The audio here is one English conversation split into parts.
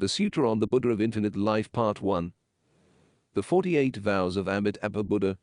The Sutra on the Buddha of Infinite Life Part 1. The 48 Vows of Amitabha Buddha.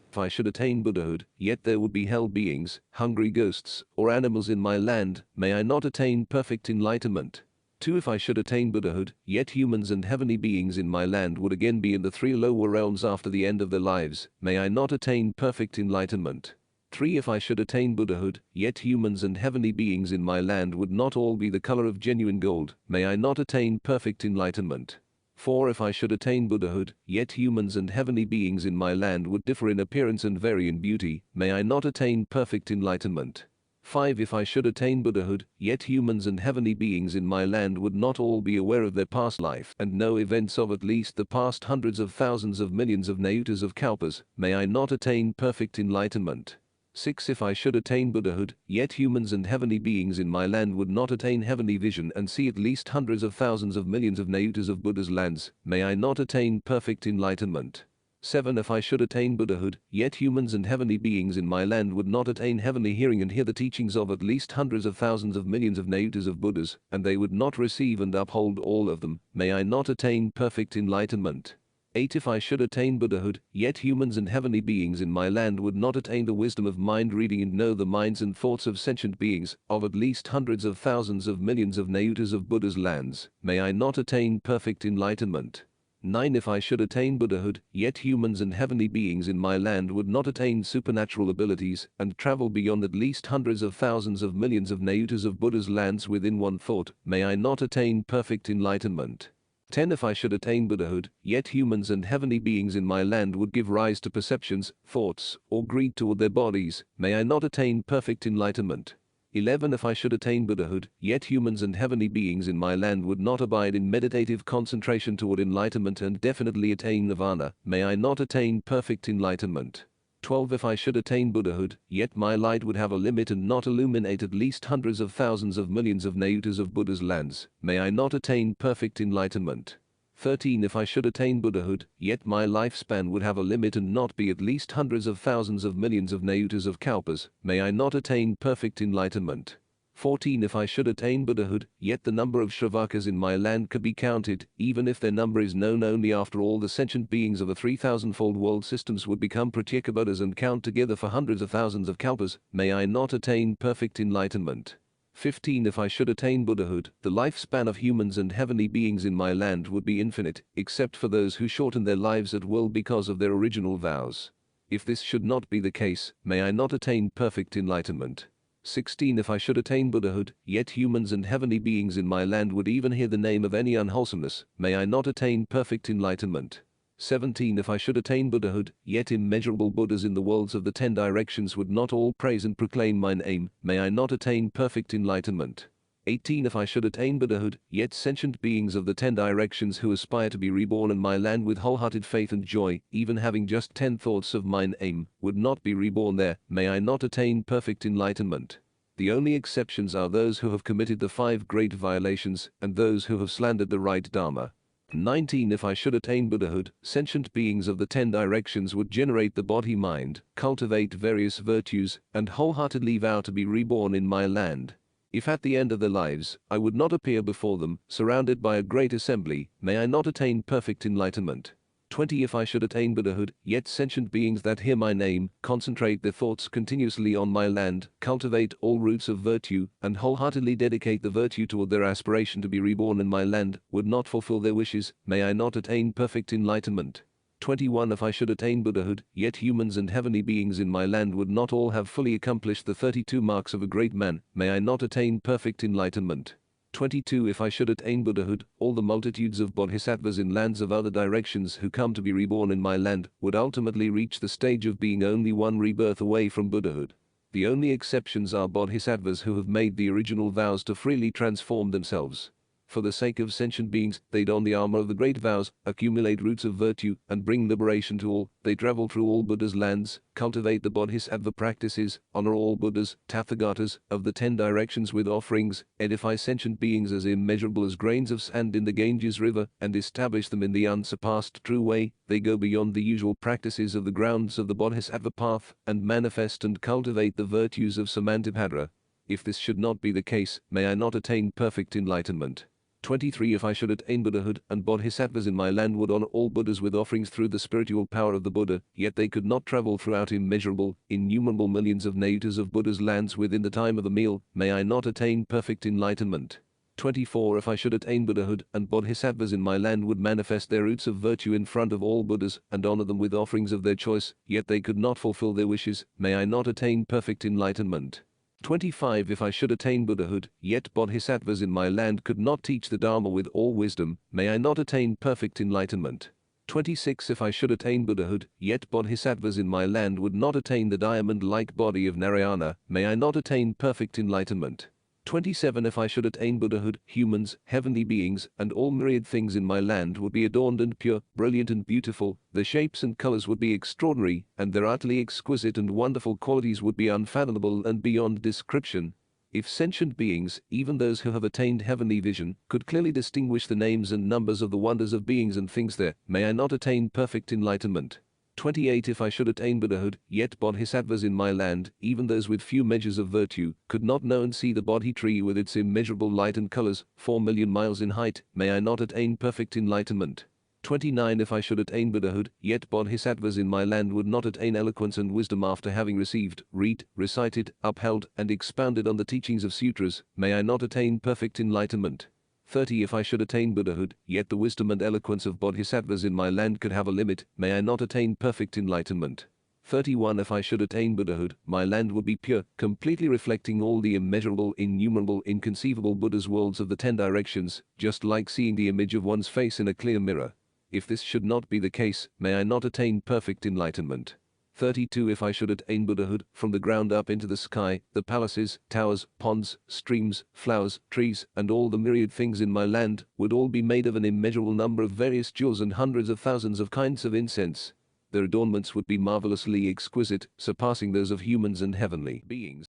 If I should attain Buddhahood, yet there would be hell beings, hungry ghosts, or animals in my land, may I not attain perfect enlightenment. 2. If I should attain Buddhahood, yet humans and heavenly beings in my land would again be in the 3 lower realms after the end of their lives, may I not attain perfect enlightenment. 3. If I should attain Buddhahood, yet humans and heavenly beings in my land would not all be the color of genuine gold, may I not attain perfect enlightenment. 4. If I should attain Buddhahood, yet humans and heavenly beings in my land would differ in appearance and vary in beauty, may I not attain perfect enlightenment. 5. If I should attain Buddhahood, yet humans and heavenly beings in my land would not all be aware of their past life and know events of at least the past hundreds of thousands of millions of nayutas of kalpas, may I not attain perfect enlightenment. 6. If I should attain Buddhahood, yet humans and heavenly beings in my land would not attain heavenly vision and see at least hundreds of thousands of millions of nayutas of Buddha's lands, may I not attain perfect enlightenment. 7. If I should attain Buddhahood, yet humans and heavenly beings in my land would not attain heavenly hearing and hear the teachings of at least hundreds of thousands of millions of nayutas of Buddhas, and they would not receive and uphold all of them, may I not attain perfect enlightenment. 8. If I should attain Buddhahood, yet humans and heavenly beings in my land would not attain the wisdom of mind reading and know the minds and thoughts of sentient beings, of at least hundreds of thousands of millions of nayutas of Buddha's lands, may I not attain perfect enlightenment. 9. If I should attain Buddhahood, yet humans and heavenly beings in my land would not attain supernatural abilities and travel beyond at least hundreds of thousands of millions of nayutas of Buddha's lands within one thought, may I not attain perfect enlightenment. 10. If I should attain Buddhahood, yet humans and heavenly beings in my land would give rise to perceptions, thoughts, or greed toward their bodies, may I not attain perfect enlightenment. 11. If I should attain Buddhahood, yet humans and heavenly beings in my land would not abide in meditative concentration toward enlightenment and definitely attain nirvana, may I not attain perfect enlightenment. 12. If I should attain Buddhahood, yet my light would have a limit and not illuminate at least hundreds of thousands of millions of nayutas of Buddha's lands, may I not attain perfect enlightenment. 13. If I should attain Buddhahood, yet my lifespan would have a limit and not be at least hundreds of thousands of millions of nayutas of kalpas, may I not attain perfect enlightenment. 14. If I should attain Buddhahood, yet the number of Shravakas in my land could be counted, even if their number is known only after all the sentient beings of the 3,000-fold world systems would become Pratyekabuddhas and count together for hundreds of thousands of kalpas, may I not attain perfect enlightenment. 15. If I should attain Buddhahood, the lifespan of humans and heavenly beings in my land would be infinite, except for those who shorten their lives at will because of their original vows. If this should not be the case, may I not attain perfect enlightenment. 16. If I should attain Buddhahood, yet humans and heavenly beings in my land would even hear the name of any unwholesomeness, may I not attain perfect enlightenment. 17. If I should attain Buddhahood, yet immeasurable Buddhas in the worlds of the 10 directions would not all praise and proclaim my name, may I not attain perfect enlightenment. 18. If I should attain Buddhahood, yet sentient beings of the 10 directions who aspire to be reborn in my land with wholehearted faith and joy, even having just 10 thoughts of mine aim, would not be reborn there, may I not attain perfect enlightenment. The only exceptions are those who have committed the 5 great violations and those who have slandered the right Dharma. 19. If I should attain Buddhahood, sentient beings of the 10 directions would generate the body-mind, cultivate various virtues, and wholeheartedly vow to be reborn in my land. If at the end of their lives, I would not appear before them, surrounded by a great assembly, may I not attain perfect enlightenment. 20. If I should attain Buddhahood, yet sentient beings that hear my name, concentrate their thoughts continuously on my land, cultivate all roots of virtue, and wholeheartedly dedicate the virtue toward their aspiration to be reborn in my land, would not fulfill their wishes, may I not attain perfect enlightenment. 21. If I should attain Buddhahood, yet humans and heavenly beings in my land would not all have fully accomplished the 32 marks of a great man, may I not attain perfect enlightenment. 22. If I should attain Buddhahood, all the multitudes of bodhisattvas in lands of other directions who come to be reborn in my land would ultimately reach the stage of being only one rebirth away from Buddhahood. The only exceptions are bodhisattvas who have made the original vows to freely transform themselves. For the sake of sentient beings, they don the armor of the great vows, accumulate roots of virtue, and bring liberation to all. They travel through all Buddha's lands, cultivate the bodhisattva practices, honor all Buddhas, Tathagatas, of the 10 directions with offerings, edify sentient beings as immeasurable as grains of sand in the Ganges river, and establish them in the unsurpassed true way. They go beyond the usual practices of the grounds of the bodhisattva path, and manifest and cultivate the virtues of Samantabhadra. If this should not be the case, may I not attain perfect enlightenment. 23. If I should attain Buddhahood and bodhisattvas in my land would honor all Buddhas with offerings through the spiritual power of the Buddha, yet they could not travel throughout innumerable millions of natives of Buddha's lands within the time of a meal, may I not attain perfect enlightenment. 24. If I should attain Buddhahood and bodhisattvas in my land would manifest their roots of virtue in front of all Buddhas and honor them with offerings of their choice, yet they could not fulfill their wishes, may I not attain perfect enlightenment. 25. If I should attain Buddhahood, yet bodhisattvas in my land could not teach the Dharma with all wisdom, may I not attain perfect enlightenment. 26. If I should attain Buddhahood, yet bodhisattvas in my land would not attain the diamond-like body of Narayana, may I not attain perfect enlightenment. 27. If I should attain Buddhahood, humans, heavenly beings, and all myriad things in my land would be adorned and pure, brilliant and beautiful, their shapes and colors would be extraordinary, and their utterly exquisite and wonderful qualities would be unfathomable and beyond description. If sentient beings, even those who have attained heavenly vision, could clearly distinguish the names and numbers of the wonders of beings and things there, may I not attain perfect enlightenment. 28. If I should attain Buddhahood, yet bodhisattvas in my land, even those with few measures of virtue, could not know and see the Bodhi tree with its immeasurable light and colors, 4,000,000 miles in height, may I not attain perfect enlightenment. 29. If I should attain Buddhahood, yet bodhisattvas in my land would not attain eloquence and wisdom after having received, read, recited, upheld, and expounded on the teachings of sutras, may I not attain perfect enlightenment. 30. If I should attain Buddhahood, yet the wisdom and eloquence of bodhisattvas in my land could have a limit, may I not attain perfect enlightenment. 31. If I should attain Buddhahood, my land would be pure, completely reflecting all the immeasurable, innumerable, inconceivable Buddha's worlds of the 10 directions, just like seeing the image of one's face in a clear mirror. If this should not be the case, may I not attain perfect enlightenment. 32. If I should attain Buddhahood, from the ground up into the sky, the palaces, towers, ponds, streams, flowers, trees, and all the myriad things in my land would all be made of an immeasurable number of various jewels and hundreds of thousands of kinds of incense. Their adornments would be marvelously exquisite, surpassing those of humans and heavenly beings.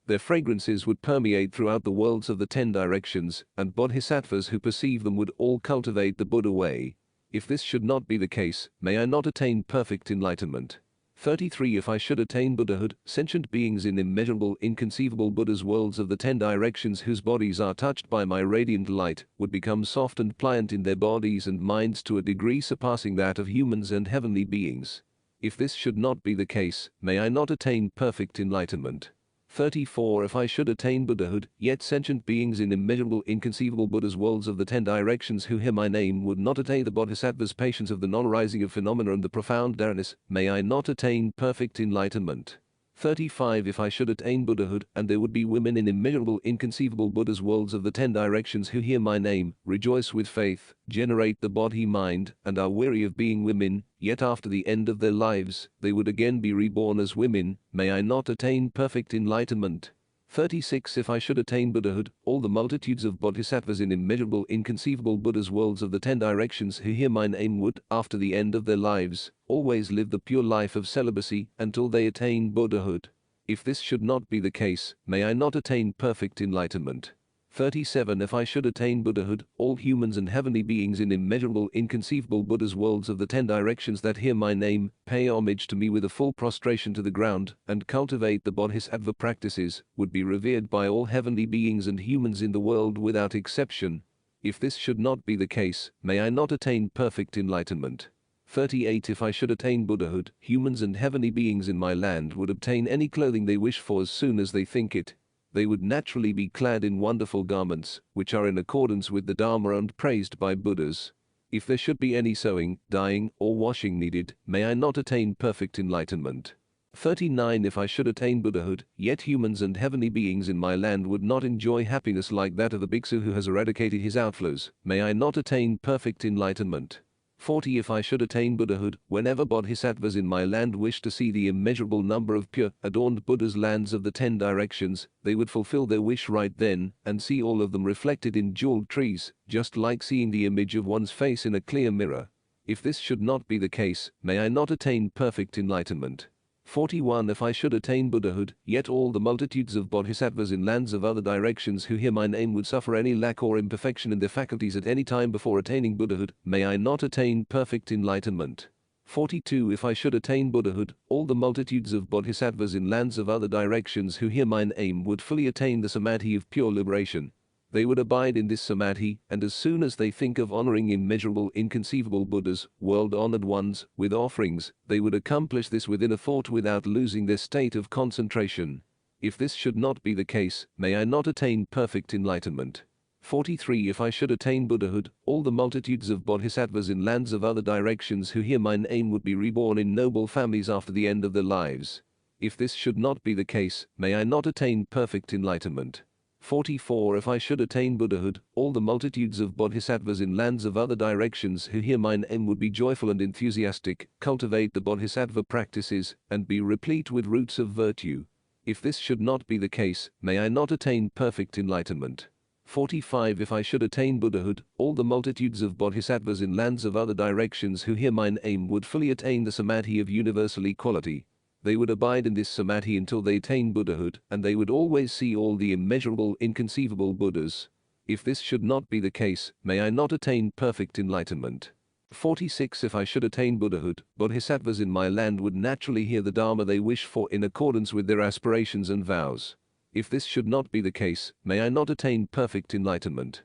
Their fragrances would permeate throughout the worlds of the 10 directions, and bodhisattvas who perceive them would all cultivate the Buddha way. If this should not be the case, may I not attain perfect enlightenment. 33. If I should attain Buddhahood, sentient beings in immeasurable, inconceivable Buddha's worlds of the 10 directions whose bodies are touched by my radiant light would become soft and pliant in their bodies and minds to a degree surpassing that of humans and heavenly beings. If this should not be the case, may I not attain perfect enlightenment. 34. If I should attain Buddhahood, yet sentient beings in immeasurable, inconceivable Buddha's worlds of the 10 directions who hear my name would not attain the bodhisattva's patience of the non-arising of phenomena and the profound darkness, may I not attain perfect enlightenment. 35. If I should attain Buddhahood, and there would be women in immeasurable, inconceivable Buddha's worlds of the 10 directions who hear my name, rejoice with faith, generate the Bodhi mind, and are weary of being women, yet after the end of their lives, they would again be reborn as women, may I not attain perfect enlightenment. 36. If I should attain Buddhahood, all the multitudes of bodhisattvas in immeasurable, inconceivable Buddha's worlds of the 10 directions who hear my name would, after the end of their lives, always live the pure life of celibacy until they attain Buddhahood. If this should not be the case, may I not attain perfect enlightenment. 37. If I should attain Buddhahood, all humans and heavenly beings in immeasurable, inconceivable Buddha's worlds of the 10 directions that hear my name, pay homage to me with a full prostration to the ground, and cultivate the bodhisattva practices, would be revered by all heavenly beings and humans in the world without exception. If this should not be the case, may I not attain perfect enlightenment. 38. If I should attain Buddhahood, humans and heavenly beings in my land would obtain any clothing they wish for as soon as they think it. They would naturally be clad in wonderful garments, which are in accordance with the Dharma and praised by Buddhas. If there should be any sewing, dyeing, or washing needed, may I not attain perfect enlightenment. 39. If I should attain Buddhahood, yet humans and heavenly beings in my land would not enjoy happiness like that of the bhiksu who has eradicated his outflows, may I not attain perfect enlightenment. 40. If I should attain Buddhahood, whenever bodhisattvas in my land wish to see the immeasurable number of pure, adorned Buddha's lands of the 10 directions, they would fulfill their wish right then, and see all of them reflected in jeweled trees, just like seeing the image of one's face in a clear mirror. If this should not be the case, may I not attain perfect enlightenment. 41. If I should attain Buddhahood, yet all the multitudes of bodhisattvas in lands of other directions who hear my name would suffer any lack or imperfection in their faculties at any time before attaining Buddhahood, may I not attain perfect enlightenment. 42. If I should attain Buddhahood, all the multitudes of bodhisattvas in lands of other directions who hear my name would fully attain the samadhi of pure liberation. They would abide in this samadhi, and as soon as they think of honoring immeasurable inconceivable Buddhas, world-honored ones, with offerings, they would accomplish this within a thought without losing their state of concentration. If this should not be the case, may I not attain perfect enlightenment. 43. If I should attain Buddhahood, all the multitudes of bodhisattvas in lands of other directions who hear my name would be reborn in noble families after the end of their lives. If this should not be the case, may I not attain perfect enlightenment. 44. If I should attain Buddhahood, all the multitudes of bodhisattvas in lands of other directions who hear my name would be joyful and enthusiastic, cultivate the bodhisattva practices, and be replete with roots of virtue. If this should not be the case, may I not attain perfect enlightenment. 45. If I should attain Buddhahood, all the multitudes of bodhisattvas in lands of other directions who hear my name would fully attain the samadhi of universal equality. They would abide in this samadhi until they attain Buddhahood, and they would always see all the immeasurable, inconceivable Buddhas. If this should not be the case, may I not attain perfect enlightenment. 46. If I should attain Buddhahood, bodhisattvas in my land would naturally hear the Dharma they wish for in accordance with their aspirations and vows. If this should not be the case, may I not attain perfect enlightenment.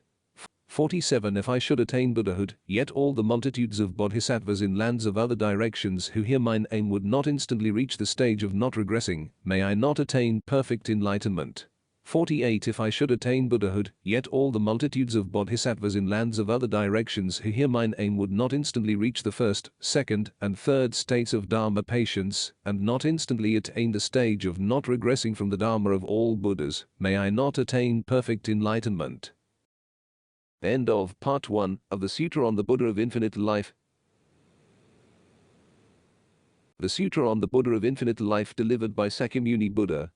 47. If I should attain Buddhahood, yet all the multitudes of bodhisattvas in lands of other directions who hear my name would not instantly reach the stage of not regressing, may I not attain perfect enlightenment. 48. If I should attain Buddhahood, yet all the multitudes of bodhisattvas in lands of other directions who hear my name would not instantly reach the first, second, and third states of Dharma patience, and not instantly attain the stage of not regressing from the Dharma of all Buddhas, may I not attain perfect enlightenment. End of Part 1 of the Sutra on the Buddha of Infinite Life. The Sutra on the Buddha of Infinite Life delivered by Sakyamuni Buddha.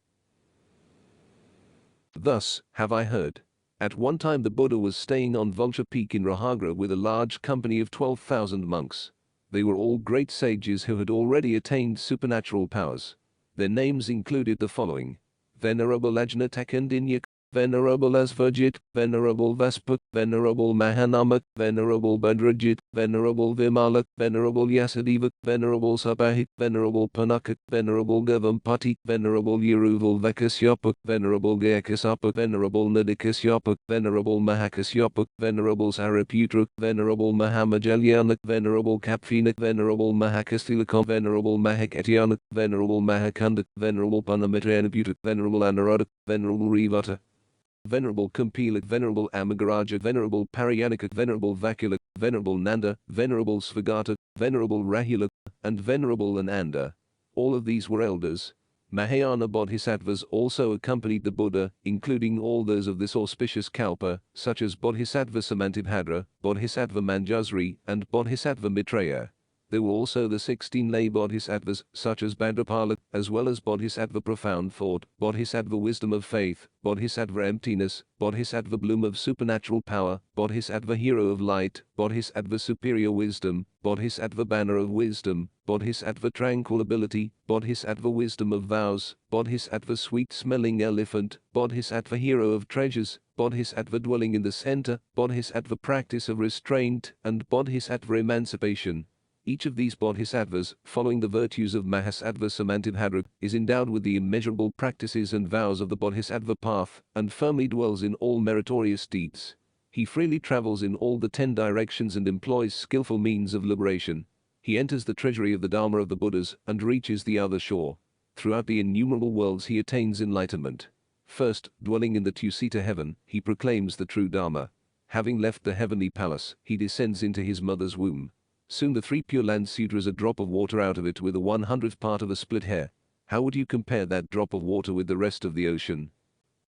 Thus have I heard. At one time the Buddha was staying on Vulture Peak in Rahagra with a large company of 12,000 monks. They were all great sages who had already attained supernatural powers. Their names included the following: Venerable Ajnatakandinyak, Venerable Asvajit, Venerable Vasput, Venerable Mahanamak, Venerable Badrajit, Venerable Vimalak, Venerable Yasadeva, Venerable Sabahik, Venerable Panakak, Venerable Gavampati, Venerable Yeruval Vakasyapak, Venerable Gayakasapak, Venerable Nadikasyapak, Venerable Mahakasyapak, Venerable Sariputrak, Venerable Mahamajalyanak, Venerable Kapfinak, Venerable Mahakastilakam, Venerable Mahakatianak, Venerable Mahakandak, Venerable Panamitranaputak, Venerable Anaradak, Venerable Rivata, Venerable Kumpilak, Venerable Amagaraja, Venerable Paryanaka, Venerable Vakula, Venerable Nanda, Venerable Svagata, Venerable Rahula, and Venerable Ananda. All of these were elders. Mahayana bodhisattvas also accompanied the Buddha, including all those of this auspicious kalpa, such as Bodhisattva Samantibhadra, Bodhisattva Manjusri, and Bodhisattva Maitreya. There were also the 16 lay bodhisattvas, such as Bhadrapala, as well as Bodhisattva Profound Thought, Bodhisattva Wisdom of Faith, Bodhisattva Emptiness, Bodhisattva Bloom of Supernatural Power, Bodhisattva Hero of Light, Bodhisattva Superior Wisdom, Bodhisattva Banner of Wisdom, Bodhisattva Tranquil Ability, Bodhisattva Wisdom of Vows, Bodhisattva Sweet-Smelling Elephant, Bodhisattva Hero of Treasures, Bodhisattva Dwelling in the Center, Bodhisattva Practice of Restraint, and Bodhisattva Emancipation. Each of these bodhisattvas, following the virtues of Mahasattva Samantibhadra, is endowed with the immeasurable practices and vows of the bodhisattva path, and firmly dwells in all meritorious deeds. He freely travels in all the 10 directions and employs skillful means of liberation. He enters the treasury of the Dharma of the Buddhas and reaches the other shore. Throughout the innumerable worlds he attains enlightenment. First, dwelling in the Tusita heaven, he proclaims the true Dharma. Having left the heavenly palace, he descends into his mother's womb. Soon the 3 Pure Land Sutras a drop of water out of it with a 100th part of a split hair. How would you compare that drop of water with the rest of the ocean?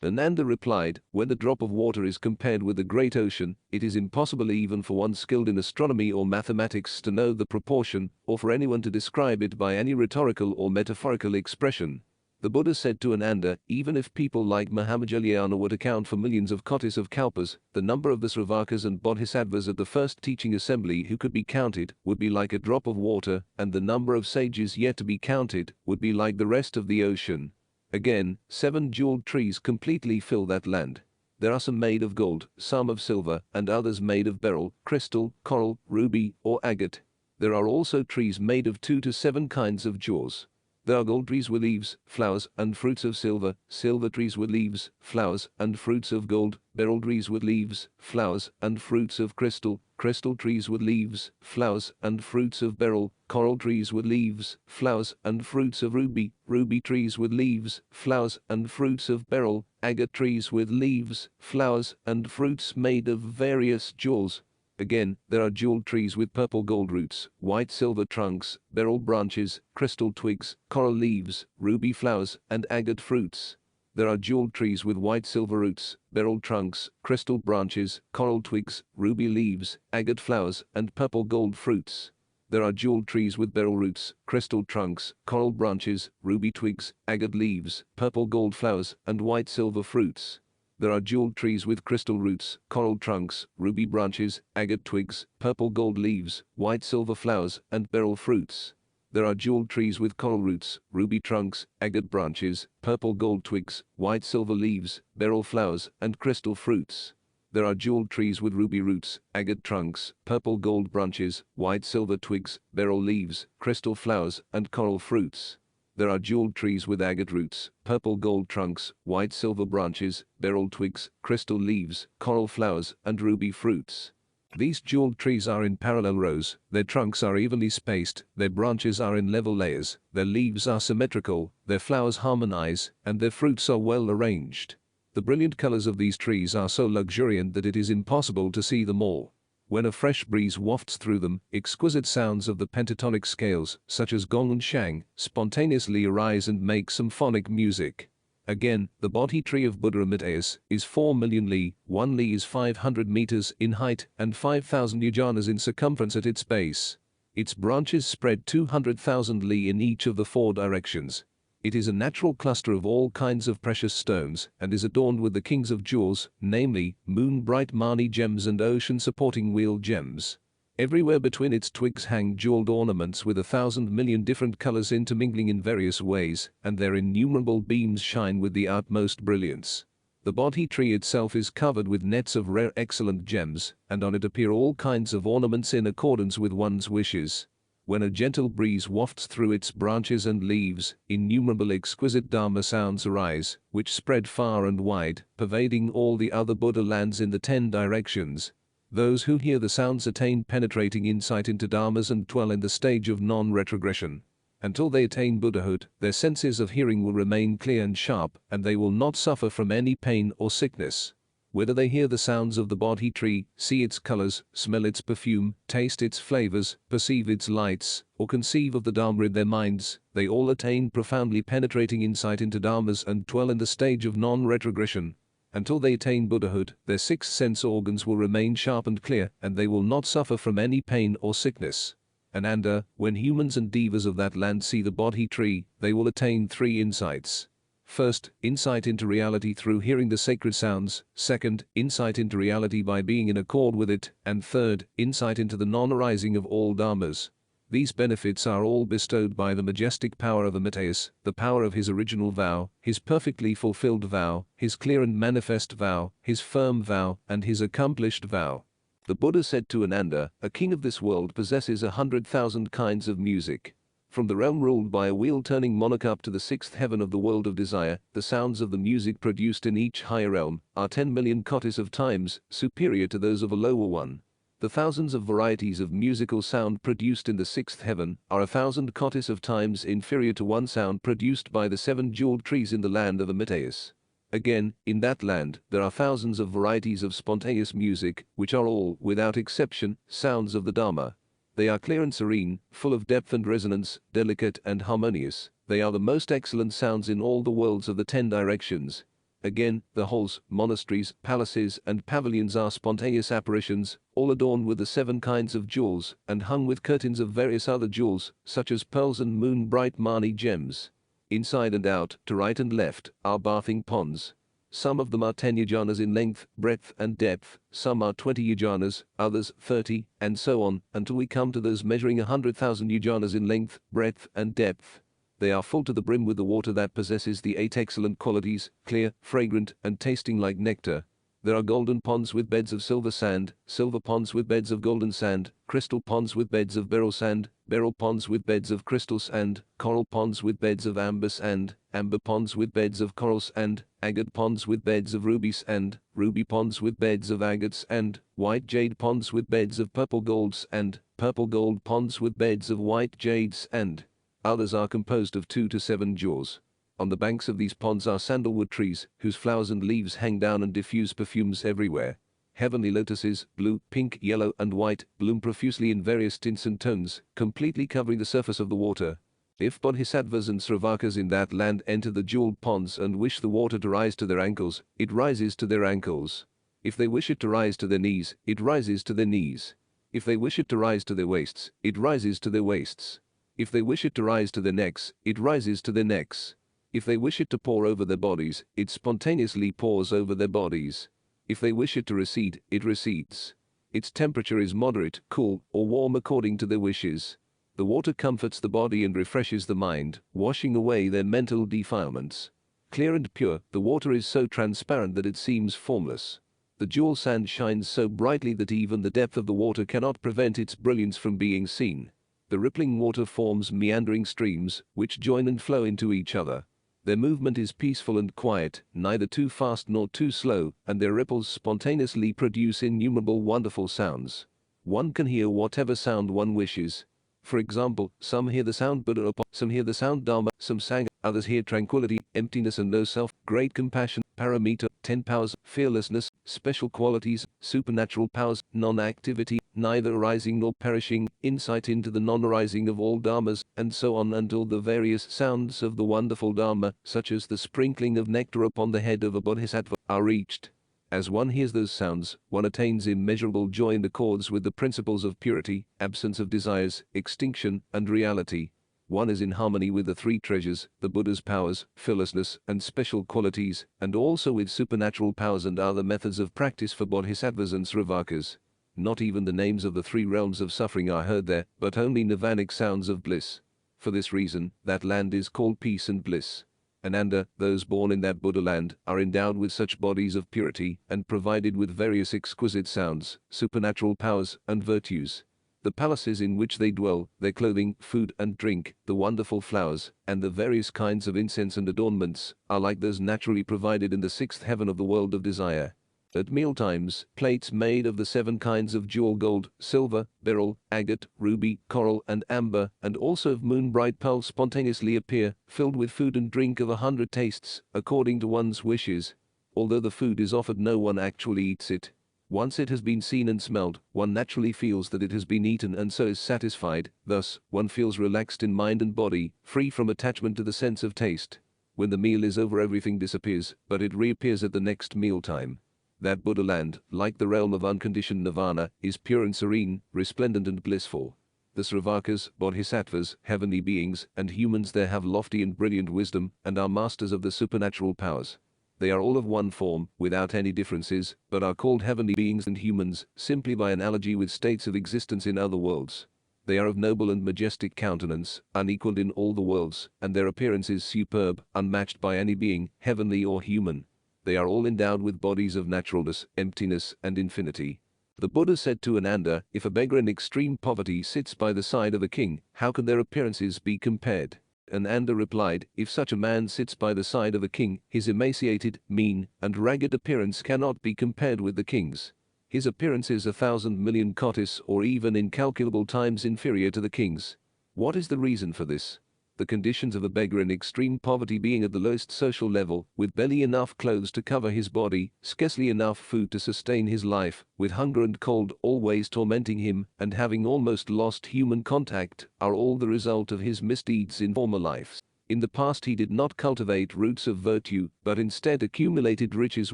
Ananda replied, when the drop of water is compared with the great ocean, it is impossible even for one skilled in astronomy or mathematics to know the proportion, or for anyone to describe it by any rhetorical or metaphorical expression. The Buddha said to Ananda, even if people like Mahamajalyana were to count for millions of kotis of kalpas, the number of the Sravakas and Bodhisattvas at the first teaching assembly who could be counted would be like a drop of water, and the number of sages yet to be counted would be like the rest of the ocean. Again, 7 jeweled trees completely fill that land. There are some made of gold, some of silver, and others made of beryl, crystal, coral, ruby, or agate. There are also trees made of 2 to 7 kinds of jewels. There are gold trees with leaves, flowers, and fruits of silver, silver trees with leaves, flowers, and fruits of gold, beryl trees with leaves, flowers, and fruits of crystal, crystal trees with leaves, flowers, and fruits of beryl, coral trees with leaves, flowers, and fruits of ruby, ruby trees with leaves, flowers, and fruits of beryl, agate trees with leaves, flowers, and fruits made of various jewels. Again, there are jeweled trees with purple gold roots, white silver trunks, beryl branches, crystal twigs, coral leaves, ruby flowers, and agate fruits. There are jeweled trees with white silver roots, beryl trunks, crystal branches, coral twigs, ruby leaves, agate flowers, and purple gold fruits. There are jeweled trees with beryl roots, crystal trunks, coral branches, ruby twigs, agate leaves, purple gold flowers, and white silver fruits. There are jeweled trees with crystal roots, coral trunks, ruby branches, agate twigs, purple gold leaves, white silver flowers, and beryl fruits. There are jeweled trees with coral roots, ruby trunks, agate branches, purple gold twigs, white silver leaves, beryl flowers, and crystal fruits. There are jeweled trees with ruby roots, agate trunks, purple gold branches, white silver twigs, beryl leaves, crystal flowers, and coral fruits. There are jeweled trees with agate roots, purple gold trunks, white silver branches, beryl twigs, crystal leaves, coral flowers, and ruby fruits. These jeweled trees are in parallel rows, their trunks are evenly spaced, their branches are in level layers, their leaves are symmetrical, their flowers harmonize, and their fruits are well arranged. The brilliant colors of these trees are so luxuriant that it is impossible to see them all. When a fresh breeze wafts through them, exquisite sounds of the pentatonic scales, such as gong and shang, spontaneously arise and make symphonic music. Again, the Bodhi tree of Buddha Amitabha is 4 million li, 1 li is 500 meters in height and 5,000 yojanas in circumference at its base. Its branches spread 200,000 li in each of the 4 directions. It is a natural cluster of all kinds of precious stones and is adorned with the kings of jewels, namely, moon-bright Mani gems and ocean-supporting wheel gems. Everywhere between its twigs hang jeweled ornaments with 1,000 million different colors intermingling in various ways, and their innumerable beams shine with the utmost brilliance. The Bodhi tree itself is covered with nets of rare excellent gems, and on it appear all kinds of ornaments in accordance with one's wishes. When a gentle breeze wafts through its branches and leaves, innumerable exquisite Dharma sounds arise, which spread far and wide, pervading all the other Buddha lands in the 10 directions. Those who hear the sounds attain penetrating insight into Dharmas and dwell in the stage of non-retrogression. Until they attain Buddhahood, their senses of hearing will remain clear and sharp, and they will not suffer from any pain or sickness. Whether they hear the sounds of the Bodhi tree, see its colors, smell its perfume, taste its flavors, perceive its lights, or conceive of the Dharma in their minds, they all attain profoundly penetrating insight into Dharmas and dwell in the stage of non-retrogression. Until they attain Buddhahood, their 6 sense organs will remain sharp and clear, and they will not suffer from any pain or sickness. Ananda, when humans and devas of that land see the Bodhi tree, they will attain 3 insights. First, insight into reality through hearing the sacred sounds. Second, insight into reality by being in accord with it. And third, insight into the non-arising of all dharmas. These benefits are all bestowed by the majestic power of Amitabha, the power of his original vow, his perfectly fulfilled vow, his clear and manifest vow, his firm vow, and his accomplished vow. The Buddha said to Ananda, "A king of this world possesses 100,000 kinds of music. From the realm ruled by a wheel-turning monarch up to the 6th heaven of the world of desire, the sounds of the music produced in each higher realm are 10 million kotis of times superior to those of a lower one. The thousands of varieties of musical sound produced in the 6th heaven are 1,000 kotis of times inferior to one sound produced by the 7 jeweled trees in the land of Amitabha. Again, in that land, there are thousands of varieties of spontaneous music, which are all, without exception, sounds of the Dharma. They are clear and serene, full of depth and resonance, delicate and harmonious. They are the most excellent sounds in all the worlds of the 10 directions. Again, the halls, monasteries, palaces, and pavilions are spontaneous apparitions, all adorned with the 7 kinds of jewels, and hung with curtains of various other jewels, such as pearls and moon-bright Mani gems. Inside and out, to right and left, are bathing ponds. Some of them are 10 yojanas in length, breadth, and depth, some are 20 yojanas, others 30, and so on, until we come to those measuring 100,000 yojanas in length, breadth, and depth. They are full to the brim with the water that possesses the 8 excellent qualities, clear, fragrant, and tasting like nectar. There are golden ponds with beds of silver sand, silver ponds with beds of golden sand, crystal ponds with beds of beryl sand, beryl ponds with beds of crystal sand, coral ponds with beds of amber sand, amber ponds with beds of coral sand, agate ponds with beds of ruby sand, ruby ponds with beds of agate sand, white jade ponds with beds of purple gold sand, purple gold ponds with beds of white jade sand. Others are composed of 2 to 7 jewels. On the banks of these ponds are sandalwood trees, whose flowers and leaves hang down and diffuse perfumes everywhere. Heavenly lotuses, blue, pink, yellow, and white, bloom profusely in various tints and tones, completely covering the surface of the water. If bodhisattvas and sravakas in that land enter the jeweled ponds and wish the water to rise to their ankles, it rises to their ankles. If they wish it to rise to their knees, it rises to their knees. If they wish it to rise to their waists, it rises to their waists. If they wish it to rise to their necks, it rises to their necks. If they wish it to pour over their bodies, it spontaneously pours over their bodies. If they wish it to recede, it recedes. Its temperature is moderate, cool, or warm according to their wishes. The water comforts the body and refreshes the mind, washing away their mental defilements. Clear and pure, the water is so transparent that it seems formless. The jewel sand shines so brightly that even the depth of the water cannot prevent its brilliance from being seen. The rippling water forms meandering streams, which join and flow into each other. Their movement is peaceful and quiet, neither too fast nor too slow, and their ripples spontaneously produce innumerable wonderful sounds. One can hear whatever sound one wishes. For example, some hear the sound Buddha, some hear the sound Dharma, some Sangha, others hear tranquility, emptiness and no self, great compassion, paramita, 10 powers, fearlessness, special qualities, supernatural powers, non-activity, neither arising nor perishing, insight into the non-arising of all dharmas, and so on until the various sounds of the wonderful dharma, such as the sprinkling of nectar upon the head of a bodhisattva, are reached. As one hears those sounds, one attains immeasurable joy in accords with the principles of purity, absence of desires, extinction, and reality. One is in harmony with the 3 treasures, the Buddha's powers, fearlessness, and special qualities, and also with supernatural powers and other methods of practice for bodhisattvas and sravakas. Not even the names of the 3 realms of suffering are heard there, but only nirvanic sounds of bliss. For this reason, that land is called peace and bliss. Ananda, those born in that Buddha land, are endowed with such bodies of purity and provided with various exquisite sounds, supernatural powers, and virtues. The palaces in which they dwell, their clothing, food and drink, the wonderful flowers, and the various kinds of incense and adornments, are like those naturally provided in the 6th heaven of the world of desire. At mealtimes, plates made of the 7 kinds of jewel gold, silver, beryl, agate, ruby, coral and amber, and also of moon-bright pearl spontaneously appear, filled with food and drink of 100 tastes, according to one's wishes. Although the food is offered, no one actually eats it. Once it has been seen and smelled, one naturally feels that it has been eaten and so is satisfied. Thus, one feels relaxed in mind and body, free from attachment to the sense of taste. When the meal is over, everything disappears, but it reappears at the next mealtime. That Buddha land, like the realm of unconditioned nirvana, is pure and serene, resplendent and blissful. The sravakas, bodhisattvas, heavenly beings, and humans there have lofty and brilliant wisdom, and are masters of the supernatural powers. They are all of one form, without any differences, but are called heavenly beings and humans, simply by analogy with states of existence in other worlds. They are of noble and majestic countenance, unequaled in all the worlds, and their appearance is superb, unmatched by any being, heavenly or human. They are all endowed with bodies of naturalness, emptiness, and infinity. The Buddha said to Ananda, if a beggar in extreme poverty sits by the side of a king, how can their appearances be compared? Ananda replied, if such a man sits by the side of a king, his emaciated, mean, and ragged appearance cannot be compared with the king's. His appearance is 1,000 million kotis or even incalculable times inferior to the king's. What is the reason for this? The conditions of a beggar in extreme poverty being at the lowest social level, with barely enough clothes to cover his body, scarcely enough food to sustain his life, with hunger and cold always tormenting him, and having almost lost human contact, are all the result of his misdeeds in former lives. In the past he did not cultivate roots of virtue, but instead accumulated riches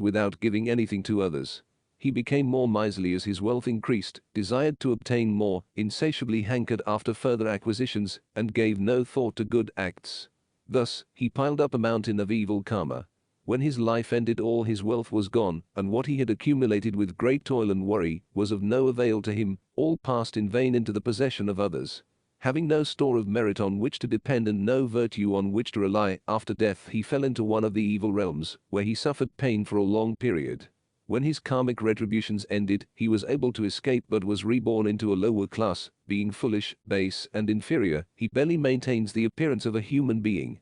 without giving anything to others. He became more miserly as his wealth increased, desired to obtain more, insatiably hankered after further acquisitions, and gave no thought to good acts. Thus, he piled up a mountain of evil karma. When his life ended, all his wealth was gone, and what he had accumulated with great toil and worry was of no avail to him, all passed in vain into the possession of others. Having no store of merit on which to depend and no virtue on which to rely, after death he fell into one of the evil realms, where he suffered pain for a long period. When his karmic retributions ended, he was able to escape but was reborn into a lower class, being foolish, base, and inferior. He barely maintains the appearance of a human being.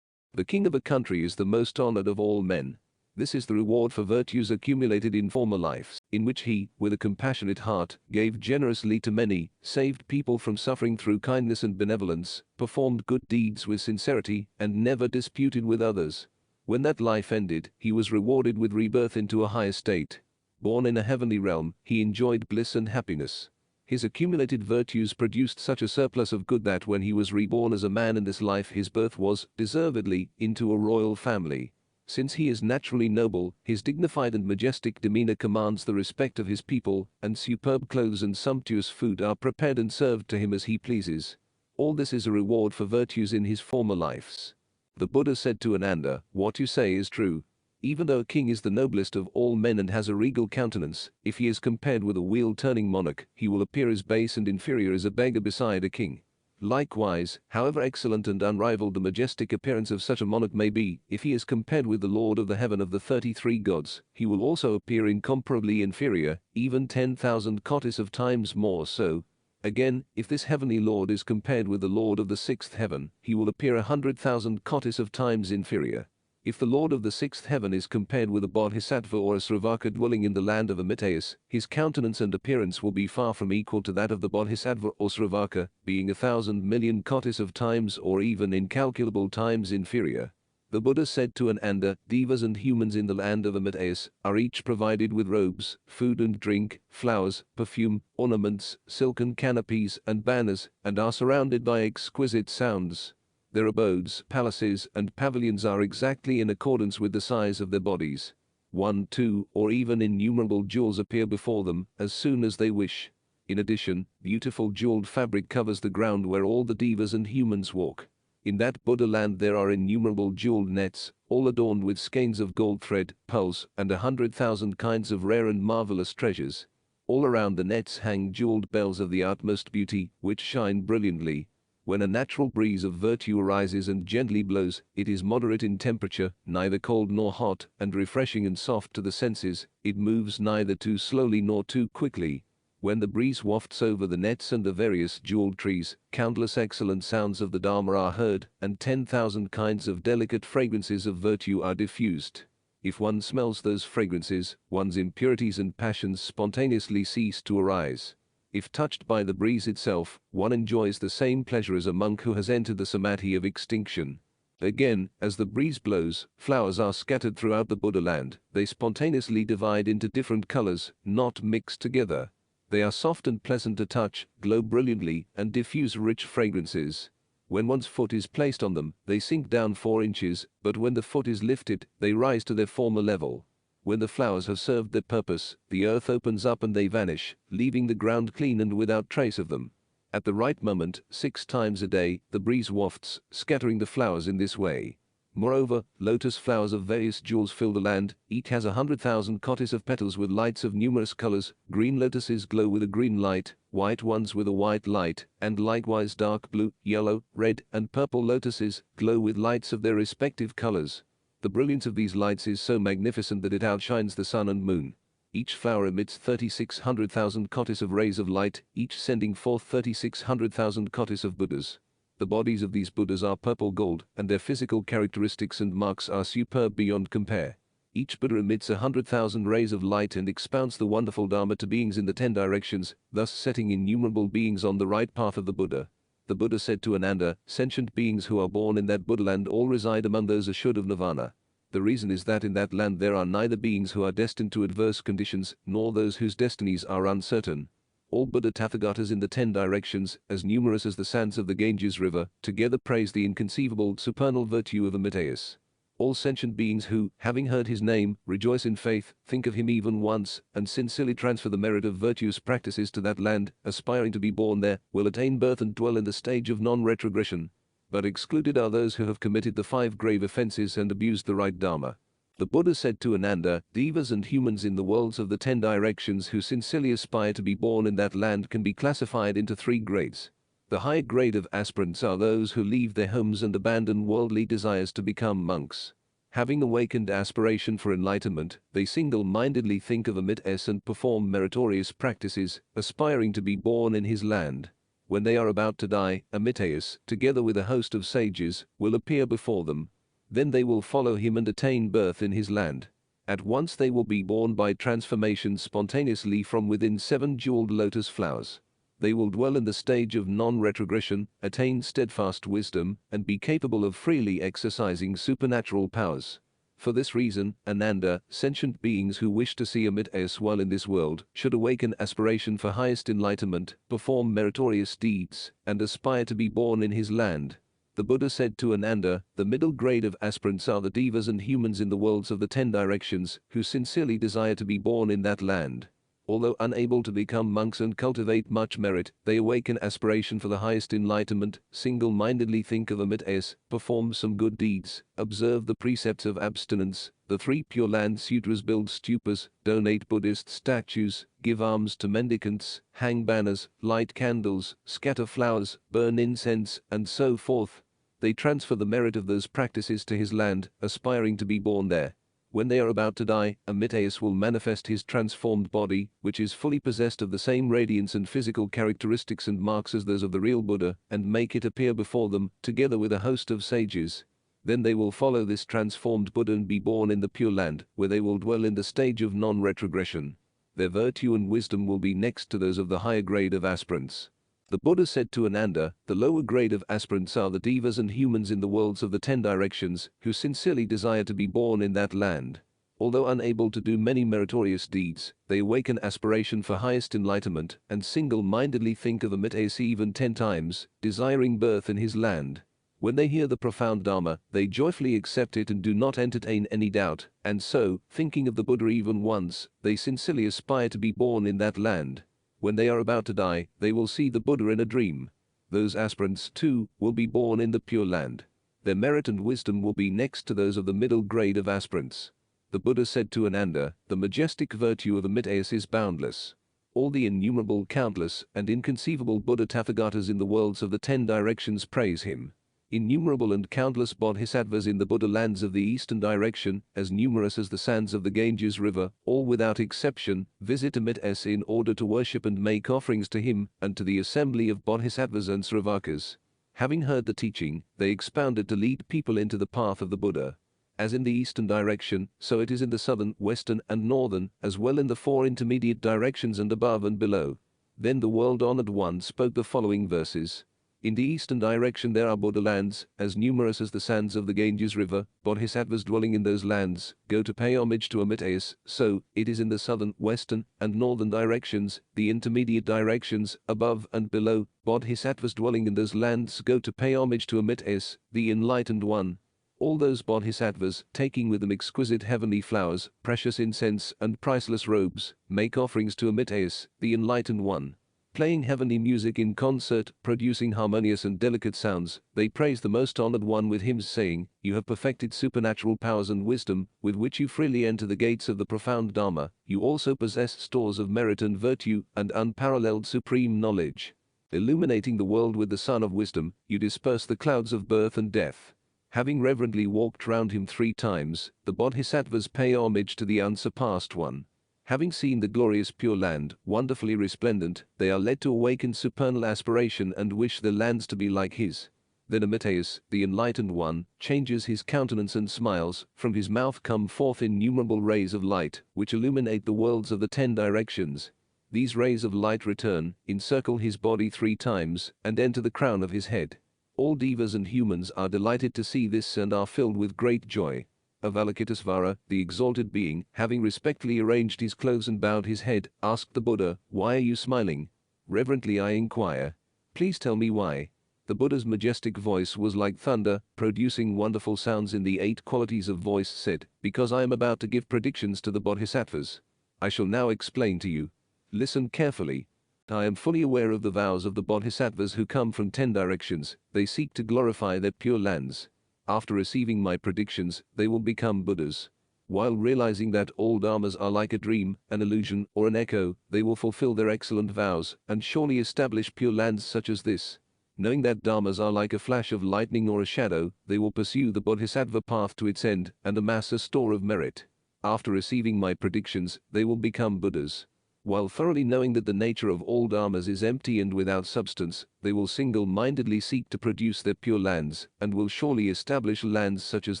The king of a country is the most honored of all men. This is the reward for virtues accumulated in former lives, in which he, with a compassionate heart, gave generously to many, saved people from suffering through kindness and benevolence, performed good deeds with sincerity, and never disputed with others. When that life ended, he was rewarded with rebirth into a higher state. Born in a heavenly realm, he enjoyed bliss and happiness. His accumulated virtues produced such a surplus of good that when he was reborn as a man in this life, his birth was, deservedly, into a royal family. Since he is naturally noble, his dignified and majestic demeanor commands the respect of his people, and superb clothes and sumptuous food are prepared and served to him as he pleases. All this is a reward for virtues in his former lives. The Buddha said to Ananda, "What you say is true. Even though a king is the noblest of all men and has a regal countenance, if he is compared with a wheel-turning monarch, he will appear as base and inferior as a beggar beside a king. Likewise, however excellent and unrivaled the majestic appearance of such a monarch may be, if he is compared with the Lord of the heaven of the 33 gods, he will also appear incomparably inferior, even 10,000 kotis of times more so. Again, if this heavenly Lord is compared with the Lord of the sixth heaven, he will appear 100,000 kotis of times inferior. If the Lord of the sixth heaven is compared with a bodhisattva or a sravaka dwelling in the land of Amitabha, his countenance and appearance will be far from equal to that of the bodhisattva or sravaka, being 1,000 million kotis of times or even incalculable times inferior. The Buddha said to Ananda, "Devas and humans in the land of Amitabha are each provided with robes, food and drink, flowers, perfume, ornaments, silken canopies and banners, and are surrounded by exquisite sounds. Their abodes, palaces, and pavilions are exactly in accordance with the size of their bodies. 1, 2, or even innumerable jewels appear before them as soon as they wish. In addition, beautiful jeweled fabric covers the ground where all the devas and humans walk. In that Buddha land there are innumerable jeweled nets, all adorned with skeins of gold thread, pearls, and 100,000 kinds of rare and marvelous treasures. All around the nets hang jeweled bells of the utmost beauty, which shine brilliantly. When a natural breeze of virtue arises and gently blows, it is moderate in temperature, neither cold nor hot, and refreshing and soft to the senses. It moves neither too slowly nor too quickly. When the breeze wafts over the nets and the various jeweled trees, countless excellent sounds of the Dharma are heard, and 10,000 kinds of delicate fragrances of virtue are diffused. If one smells those fragrances, one's impurities and passions spontaneously cease to arise. If touched by the breeze itself, one enjoys the same pleasure as a monk who has entered the samadhi of extinction. Again, as the breeze blows, flowers are scattered throughout the Buddha land. They spontaneously divide into different colors, not mixed together. They are soft and pleasant to touch, glow brilliantly, and diffuse rich fragrances. When one's foot is placed on them, they sink down 4 inches, but when the foot is lifted, they rise to their former level. When the flowers have served their purpose, the earth opens up and they vanish, leaving the ground clean and without trace of them. At the right moment, 6 times a day, the breeze wafts, scattering the flowers in this way. Moreover, lotus flowers of various jewels fill the land. Each has 100,000 kotis of petals with lights of numerous colors. Green lotuses glow with a green light, white ones with a white light, and likewise dark blue, yellow, red, and purple lotuses glow with lights of their respective colors. The brilliance of these lights is so magnificent that it outshines the sun and moon. Each flower emits 3,600,000 kotis of rays of light, each sending forth 3,600,000 kotis of Buddhas. The bodies of these Buddhas are purple gold, and their physical characteristics and marks are superb beyond compare. Each Buddha emits 100,000 rays of light and expounds the wonderful Dharma to beings in the 10 directions, thus setting innumerable beings on the right path of the Buddha. The Buddha said to Ananda, "Sentient beings who are born in that Buddha land all reside among those assured of nirvana. The reason is that in that land there are neither beings who are destined to adverse conditions, nor those whose destinies are uncertain." All Buddha Tathagatas in the 10 directions, as numerous as the sands of the Ganges river, together praise the inconceivable supernal virtue of Amitabha. All sentient beings who, having heard his name, rejoice in faith, think of him even once, and sincerely transfer the merit of virtuous practices to that land, aspiring to be born there, will attain birth and dwell in the stage of non-retrogression. But excluded are those who have committed the 5 grave offenses and abused the right Dharma. The Buddha said to Ananda, "Devas and humans in the worlds of the 10 directions who sincerely aspire to be born in that land can be classified into 3 grades. The high grade of aspirants are those who leave their homes and abandon worldly desires to become monks. Having awakened aspiration for enlightenment, they single-mindedly think of Amitabha and perform meritorious practices, aspiring to be born in his land. When they are about to die, Amitabha, together with a host of sages, will appear before them. Then they will follow him and attain birth in his land. At once they will be born by transformation spontaneously from within 7 jeweled lotus flowers. They will dwell in the stage of non-retrogression, attain steadfast wisdom, and be capable of freely exercising supernatural powers. For this reason, Ananda, sentient beings who wish to see Amitabha while in this world, should awaken aspiration for highest enlightenment, perform meritorious deeds, and aspire to be born in his land. The Buddha said to Ananda, the middle grade of aspirants are the devas and humans in the worlds of the 10 directions, who sincerely desire to be born in that land. Although unable to become monks and cultivate much merit, they awaken aspiration for the highest enlightenment, single-mindedly think of Amitabha, perform some good deeds, observe the precepts of abstinence, the 3 Pure Land Sutras, build stupas, donate Buddhist statues, give alms to mendicants, hang banners, light candles, scatter flowers, burn incense, and so forth. They transfer the merit of those practices to his land, aspiring to be born there. When they are about to die, Amitabha will manifest his transformed body, which is fully possessed of the same radiance and physical characteristics and marks as those of the real Buddha, and make it appear before them, together with a host of sages. Then they will follow this transformed Buddha and be born in the Pure Land, where they will dwell in the stage of non-retrogression. Their virtue and wisdom will be next to those of the higher grade of aspirants. The Buddha said to Ananda, the lower grade of aspirants are the devas and humans in the worlds of the 10 directions, who sincerely desire to be born in that land. Although unable to do many meritorious deeds, they awaken aspiration for highest enlightenment, and single-mindedly think of Amitabha even 10 times, desiring birth in his land. When they hear the profound Dharma, they joyfully accept it and do not entertain any doubt, and so, thinking of the Buddha even once, they sincerely aspire to be born in that land. When they are about to die, they will see the Buddha in a dream. Those aspirants, too, will be born in the Pure Land. Their merit and wisdom will be next to those of the middle grade of aspirants. The Buddha said to Ananda, the majestic virtue of Amitabha is boundless. All the innumerable, countless, and inconceivable Buddha Tathagatas in the worlds of the 10 directions praise him. Innumerable and countless bodhisattvas in the Buddha lands of the eastern direction, as numerous as the sands of the Ganges river, all without exception, visit Amitabha in order to worship and make offerings to him and to the assembly of bodhisattvas and sravakas. Having heard the teaching, they expounded to lead people into the path of the Buddha. As in the eastern direction, so it is in the southern, western, and northern, as well in the 4 intermediate directions and above and below. Then the world-honored one spoke the following verses. In the eastern direction there are Buddha lands, as numerous as the sands of the Ganges river. Bodhisattvas dwelling in those lands go to pay homage to Amitabha. So, it is in the southern, western, and northern directions, the intermediate directions, above and below. Bodhisattvas dwelling in those lands go to pay homage to Amitabha, the enlightened one. All those bodhisattvas, taking with them exquisite heavenly flowers, precious incense, and priceless robes, make offerings to Amitabha, the enlightened one. Playing heavenly music in concert, producing harmonious and delicate sounds, they praise the most honored one with hymns saying, you have perfected supernatural powers and wisdom, with which you freely enter the gates of the profound Dharma. You also possess stores of merit and virtue, and unparalleled supreme knowledge. Illuminating the world with the sun of wisdom, you disperse the clouds of birth and death. Having reverently walked round him 3 times, the bodhisattvas pay homage to the unsurpassed one. Having seen the glorious Pure Land, wonderfully resplendent, they are led to awaken supernal aspiration and wish their lands to be like his. Then Amitabha, the enlightened one, changes his countenance and smiles. From his mouth come forth innumerable rays of light, which illuminate the worlds of the 10 directions. These rays of light return, encircle his body 3 times, and enter the crown of his head. All devas and humans are delighted to see this and are filled with great joy. Avalokitesvara, the exalted being, having respectfully arranged his clothes and bowed his head, asked the Buddha, why are you smiling? Reverently I inquire. Please tell me why. The Buddha's majestic voice was like thunder, producing wonderful sounds in the 8 qualities of voice, said, because I am about to give predictions to the bodhisattvas. I shall now explain to you. Listen carefully. I am fully aware of the vows of the bodhisattvas who come from 10 directions. They seek to glorify their pure lands. After receiving my predictions, they will become Buddhas. While realizing that all dharmas are like a dream, an illusion, or an echo, they will fulfill their excellent vows and surely establish pure lands such as this. Knowing that dharmas are like a flash of lightning or a shadow, they will pursue the bodhisattva path to its end and amass a store of merit. After receiving my predictions, they will become Buddhas. While thoroughly knowing that the nature of all dharmas is empty and without substance, they will single-mindedly seek to produce their pure lands, and will surely establish lands such as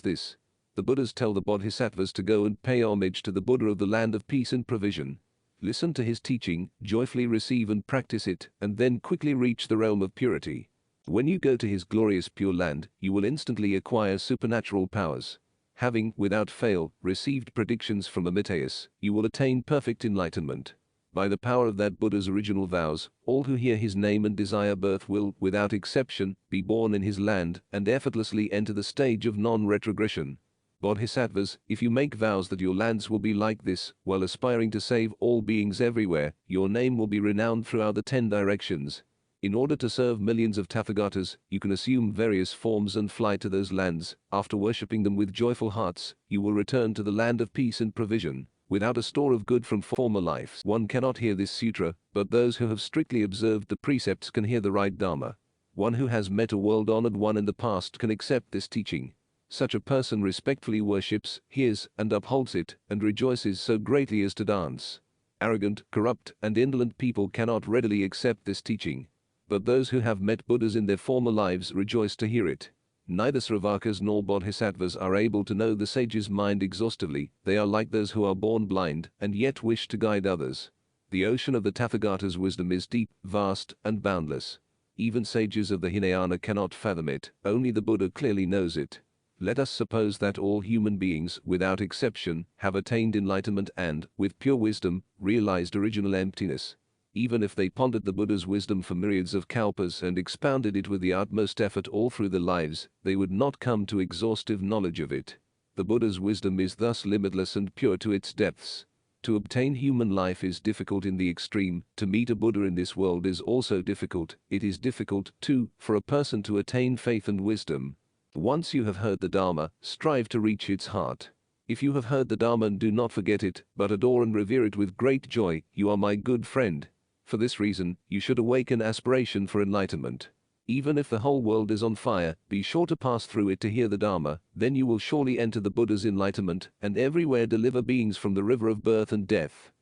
this. The Buddhas tell the bodhisattvas to go and pay homage to the Buddha of the land of peace and provision. Listen to his teaching, joyfully receive and practice it, and then quickly reach the realm of purity. When you go to his glorious pure land, you will instantly acquire supernatural powers. Having, without fail, received predictions from Amitabha, you will attain perfect enlightenment. By the power of that Buddha's original vows, all who hear his name and desire birth will, without exception, be born in his land and effortlessly enter the stage of non-retrogression. Bodhisattvas, if you make vows that your lands will be like this, while aspiring to save all beings everywhere, your name will be renowned throughout the 10 directions. In order to serve millions of Tathagatas, you can assume various forms and fly to those lands. After worshipping them with joyful hearts, you will return to the land of peace and provision, without a store of good from former lives. One cannot hear this sutra, but those who have strictly observed the precepts can hear the right Dharma. One who has met a world-honored one in the past can accept this teaching. Such a person respectfully worships, hears, and upholds it, and rejoices so greatly as to dance. Arrogant, corrupt, and indolent people cannot readily accept this teaching. But those who have met Buddhas in their former lives rejoice to hear it. Neither Sravakas nor Bodhisattvas are able to know the sage's mind exhaustively. They are like those who are born blind and yet wish to guide others. The ocean of the Tathagata's wisdom is deep, vast, and boundless. Even sages of the Hinayana cannot fathom it, only the Buddha clearly knows it. Let us suppose that all human beings, without exception, have attained enlightenment and, with pure wisdom, realized original emptiness. Even if they pondered the Buddha's wisdom for myriads of kalpas and expounded it with the utmost effort all through their lives, they would not come to exhaustive knowledge of it. The Buddha's wisdom is thus limitless and pure to its depths. To obtain human life is difficult in the extreme. To meet a Buddha in this world is also difficult. It is difficult, too, for a person to attain faith and wisdom. Once you have heard the Dharma, strive to reach its heart. If you have heard the Dharma and do not forget it, but adore and revere it with great joy, you are my good friend. For this reason, you should awaken aspiration for enlightenment. Even if the whole world is on fire, be sure to pass through it to hear the Dharma, then you will surely enter the Buddha's enlightenment, and everywhere deliver beings from the river of birth and death.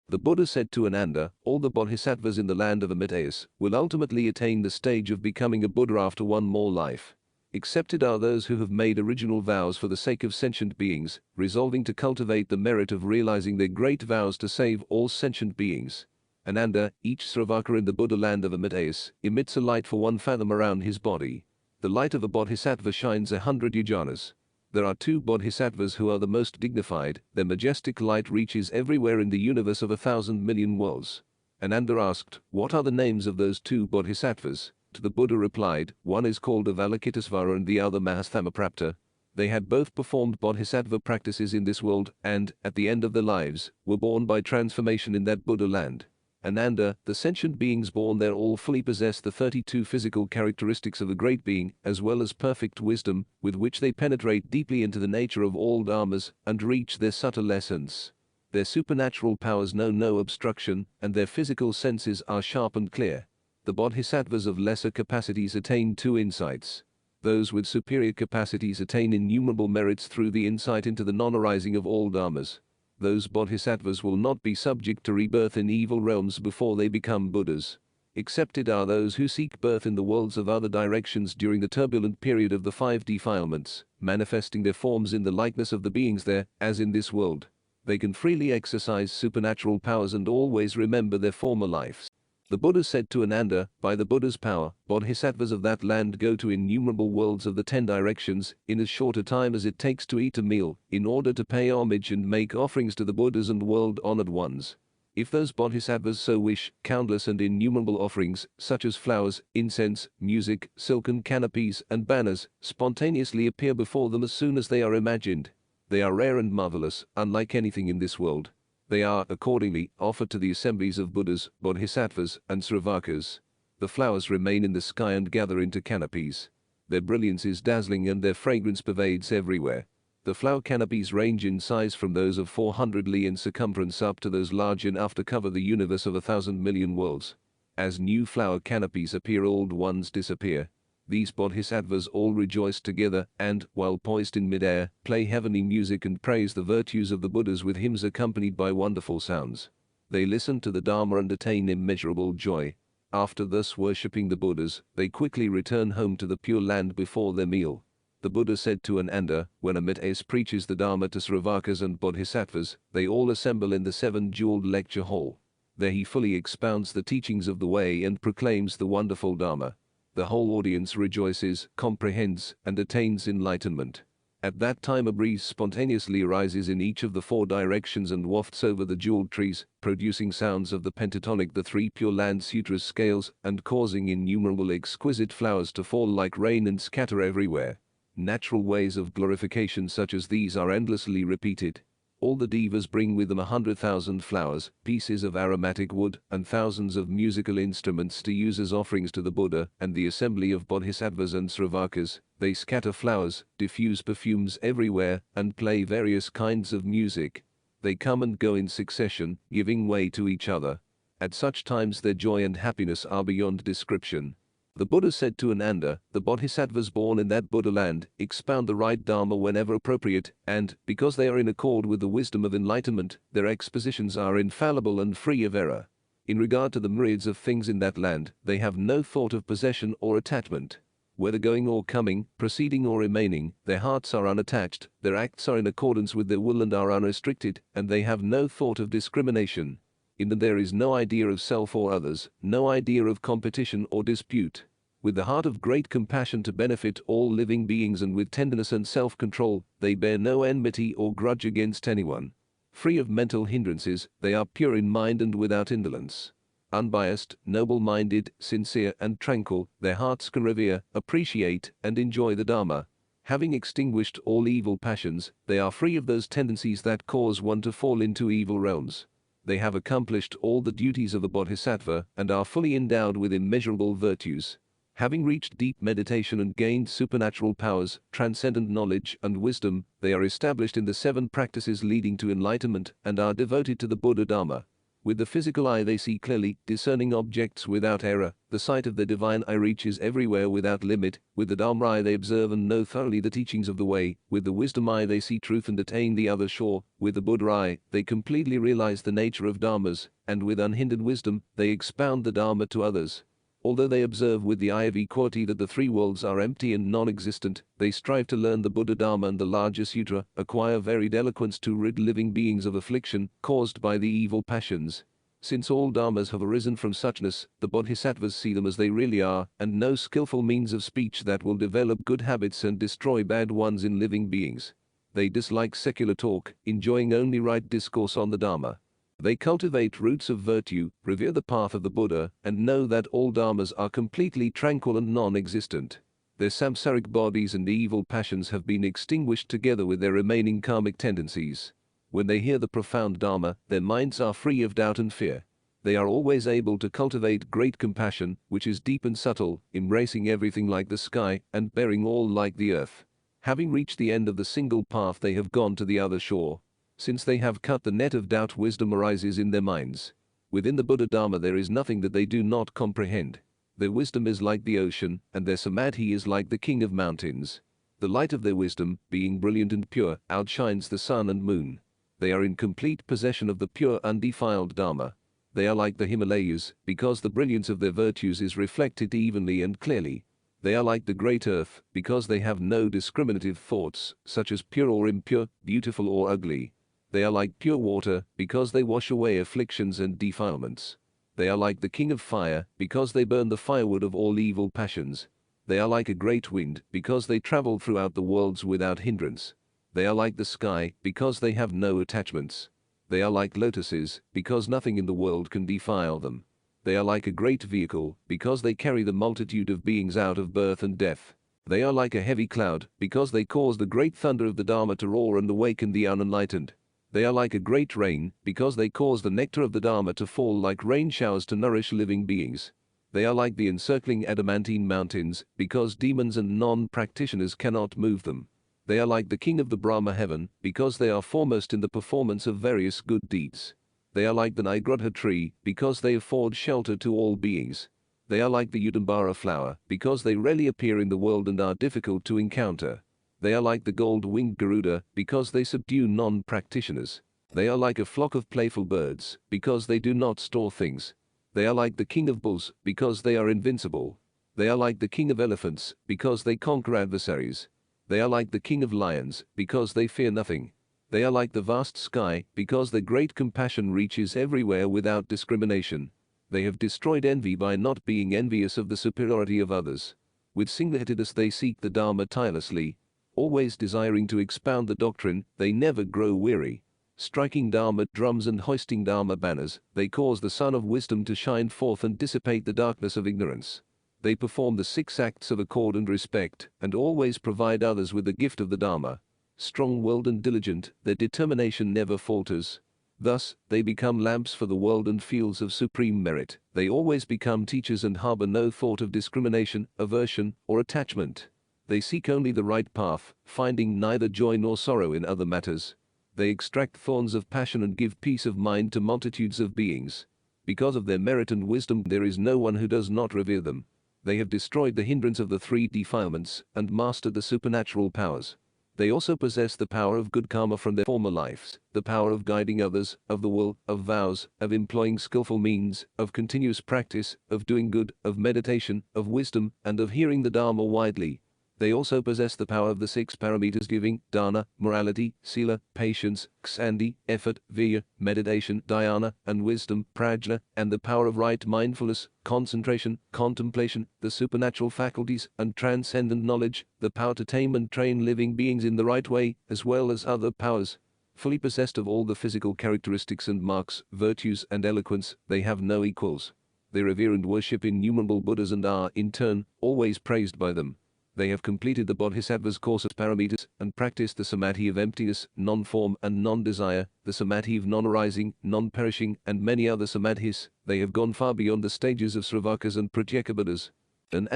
The Buddha said to Ananda, all the bodhisattvas in the land of Amitabha will ultimately attain the stage of becoming a Buddha after one more life. Excepted are those who have made original vows for the sake of sentient beings, resolving to cultivate the merit of realizing their great vows to save all sentient beings. Ananda, each Sravaka in the Buddha land of Amitabha emits a light for 1 fathom around his body. The light of a bodhisattva shines 100 yojanas. There are 2 bodhisattvas who are the most dignified. Their majestic light reaches everywhere in the universe of 1,000 million worlds. Ananda asked, what are the names of those 2 bodhisattvas? To the Buddha replied, one is called Avalokitesvara and the other Mahasthamaprapta. They had both performed bodhisattva practices in this world and, at the end of their lives, were born by transformation in that Buddha land. Ananda, the sentient beings born there all fully possess the 32 physical characteristics of a great being, as well as perfect wisdom, with which they penetrate deeply into the nature of all dharmas and reach their subtle essence. Their supernatural powers know no obstruction, and their physical senses are sharp and clear. The bodhisattvas of lesser capacities attain 2 insights. Those with superior capacities attain innumerable merits through the insight into the non-arising of all dharmas. Those bodhisattvas will not be subject to rebirth in evil realms before they become Buddhas. Excepted are those who seek birth in the worlds of other directions during the turbulent period of the 5 defilements, manifesting their forms in the likeness of the beings there, as in this world. They can freely exercise supernatural powers and always remember their former lives. The Buddha said to Ananda, by the Buddha's power, bodhisattvas of that land go to innumerable worlds of the 10 directions in as short a time as it takes to eat a meal, in order to pay homage and make offerings to the Buddhas and world-honored ones. If those bodhisattvas so wish, countless and innumerable offerings, such as flowers, incense, music, silken canopies, and banners, spontaneously appear before them as soon as they are imagined. They are rare and marvelous, unlike anything in this world. They are, accordingly, offered to the assemblies of Buddhas, bodhisattvas, and Sravakas. The flowers remain in the sky and gather into canopies. Their brilliance is dazzling and their fragrance pervades everywhere. The flower canopies range in size from those of 400 li in circumference up to those large enough to cover the universe of 1,000 million worlds. As new flower canopies appear, old ones disappear. These bodhisattvas all rejoice together and, while poised in midair, play heavenly music and praise the virtues of the Buddhas with hymns accompanied by wonderful sounds. They listen to the Dharma and attain immeasurable joy. After thus worshipping the Buddhas, they quickly return home to the Pure Land before their meal. The Buddha said to Ananda, when Amitabha preaches the Dharma to Sravakas and Bodhisattvas, they all assemble in the seven-jeweled lecture hall. There he fully expounds the teachings of the way and proclaims the wonderful Dharma. The whole audience rejoices, comprehends, and attains enlightenment. At that time a breeze spontaneously arises in each of the four directions and wafts over the jeweled trees, producing sounds of the pentatonic, the three Pure Land Sutras scales, and causing innumerable exquisite flowers to fall like rain and scatter everywhere. Natural ways of glorification such as these are endlessly repeated. All the devas bring with them 100,000 flowers, pieces of aromatic wood, and thousands of musical instruments to use as offerings to the Buddha and the assembly of bodhisattvas and sravakas. They scatter flowers, diffuse perfumes everywhere, and play various kinds of music. They come and go in succession, giving way to each other. At such times their joy and happiness are beyond description. The Buddha said to Ananda, the bodhisattvas born in that Buddha land expound the right Dharma whenever appropriate, and, because they are in accord with the wisdom of enlightenment, their expositions are infallible and free of error. In regard to the myriads of things in that land, they have no thought of possession or attachment. Whether going or coming, proceeding or remaining, their hearts are unattached, their acts are in accordance with their will and are unrestricted, and they have no thought of discrimination. In them there is no idea of self or others, no idea of competition or dispute. With the heart of great compassion to benefit all living beings and with tenderness and self-control, they bear no enmity or grudge against anyone. Free of mental hindrances, they are pure in mind and without indolence. Unbiased, noble-minded, sincere and tranquil, their hearts can revere, appreciate, and enjoy the Dharma. Having extinguished all evil passions, they are free of those tendencies that cause one to fall into evil realms. They have accomplished all the duties of a bodhisattva and are fully endowed with immeasurable virtues. Having reached deep meditation and gained supernatural powers, transcendent knowledge and wisdom, they are established in the 7 practices leading to enlightenment and are devoted to the Buddha Dharma. With the physical eye they see clearly, discerning objects without error. The sight of the divine eye reaches everywhere without limit. With the Dharma eye they observe and know thoroughly the teachings of the way. With the wisdom eye they see truth and attain the other shore. With the Buddha eye they completely realize the nature of Dharmas, and with unhindered wisdom they expound the Dharma to others. Although they observe with the eye of equality that the 3 worlds are empty and non-existent, they strive to learn the Buddha Dharma and the larger sutra, acquire varied eloquence to rid living beings of affliction caused by the evil passions. Since all dharmas have arisen from suchness, the bodhisattvas see them as they really are, and know skillful means of speech that will develop good habits and destroy bad ones in living beings. They dislike secular talk, enjoying only right discourse on the Dharma. They cultivate roots of virtue, revere the path of the Buddha, and know that all dharmas are completely tranquil and non-existent. Their samsaric bodies and evil passions have been extinguished together with their remaining karmic tendencies. When they hear the profound Dharma, their minds are free of doubt and fear. They are always able to cultivate great compassion, which is deep and subtle, embracing everything like the sky and bearing all like the earth. Having reached the end of the single path, they have gone to the other shore. Since they have cut the net of doubt, wisdom arises in their minds. Within the Buddha Dharma there is nothing that they do not comprehend. Their wisdom is like the ocean, and their samadhi is like the king of mountains. The light of their wisdom, being brilliant and pure, outshines the sun and moon. They are in complete possession of the pure undefiled Dharma. They are like the Himalayas, because the brilliance of their virtues is reflected evenly and clearly. They are like the great earth, because they have no discriminative thoughts, such as pure or impure, beautiful or ugly. They are like pure water, because they wash away afflictions and defilements. They are like the king of fire, because they burn the firewood of all evil passions. They are like a great wind, because they travel throughout the worlds without hindrance. They are like the sky, because they have no attachments. They are like lotuses, because nothing in the world can defile them. They are like a great vehicle, because they carry the multitude of beings out of birth and death. They are like a heavy cloud, because they cause the great thunder of the Dharma to roar and awaken the unenlightened. They are like a great rain, because they cause the nectar of the Dharma to fall like rain showers to nourish living beings. They are like the encircling adamantine mountains, because demons and non-practitioners cannot move them. They are like the king of the Brahma heaven, because they are foremost in the performance of various good deeds. They are like the Nigrudha tree because they afford shelter to all beings. They are like the Udambara flower because they rarely appear in the world and are difficult to encounter. They are like the gold-winged Garuda because they subdue non-practitioners. They are like a flock of playful birds because they do not store things. They are like the king of bulls because they are invincible. They are like the king of elephants because they conquer adversaries. They are like the king of lions because they fear nothing. They are like the vast sky because their great compassion reaches everywhere without discrimination. They have destroyed envy by not being envious of the superiority of others. With single-headedness they seek the Dharma tirelessly. Always desiring to expound the doctrine, they never grow weary. Striking Dharma drums and hoisting Dharma banners, they cause the sun of wisdom to shine forth and dissipate the darkness of ignorance. They perform the 6 acts of accord and respect, and always provide others with the gift of the Dharma. Strong-willed and diligent, their determination never falters. Thus, they become lamps for the world and fields of supreme merit. They always become teachers and harbor no thought of discrimination, aversion, or attachment. They seek only the right path, finding neither joy nor sorrow in other matters. They extract thorns of passion and give peace of mind to multitudes of beings. Because of their merit and wisdom, there is no one who does not revere them. They have destroyed the hindrance of the 3 defilements and mastered the supernatural powers. They also possess the power of good karma from their former lives, the power of guiding others, of the will, of vows, of employing skillful means, of continuous practice, of doing good, of meditation, of wisdom, and of hearing the Dharma widely. They also possess the power of the 6 paramitas giving, dana, morality, sila, patience, ksandi, effort, virya, meditation, dhyana, and wisdom, prajna, and the power of right mindfulness, concentration, contemplation, the supernatural faculties, and transcendent knowledge, the power to tame and train living beings in the right way, as well as other powers. Fully possessed of all the physical characteristics and marks, virtues, and eloquence, they have no equals. They revere and worship innumerable Buddhas and are, in turn, always praised by them. They have completed the Bodhisattva's course of paramitas and practiced the samadhi of emptiness, non-form and non-desire, the samadhi of non-arising, non-perishing, and many other samadhis. They have gone far beyond the stages of Sravakas and Pratyeka Buddhas. And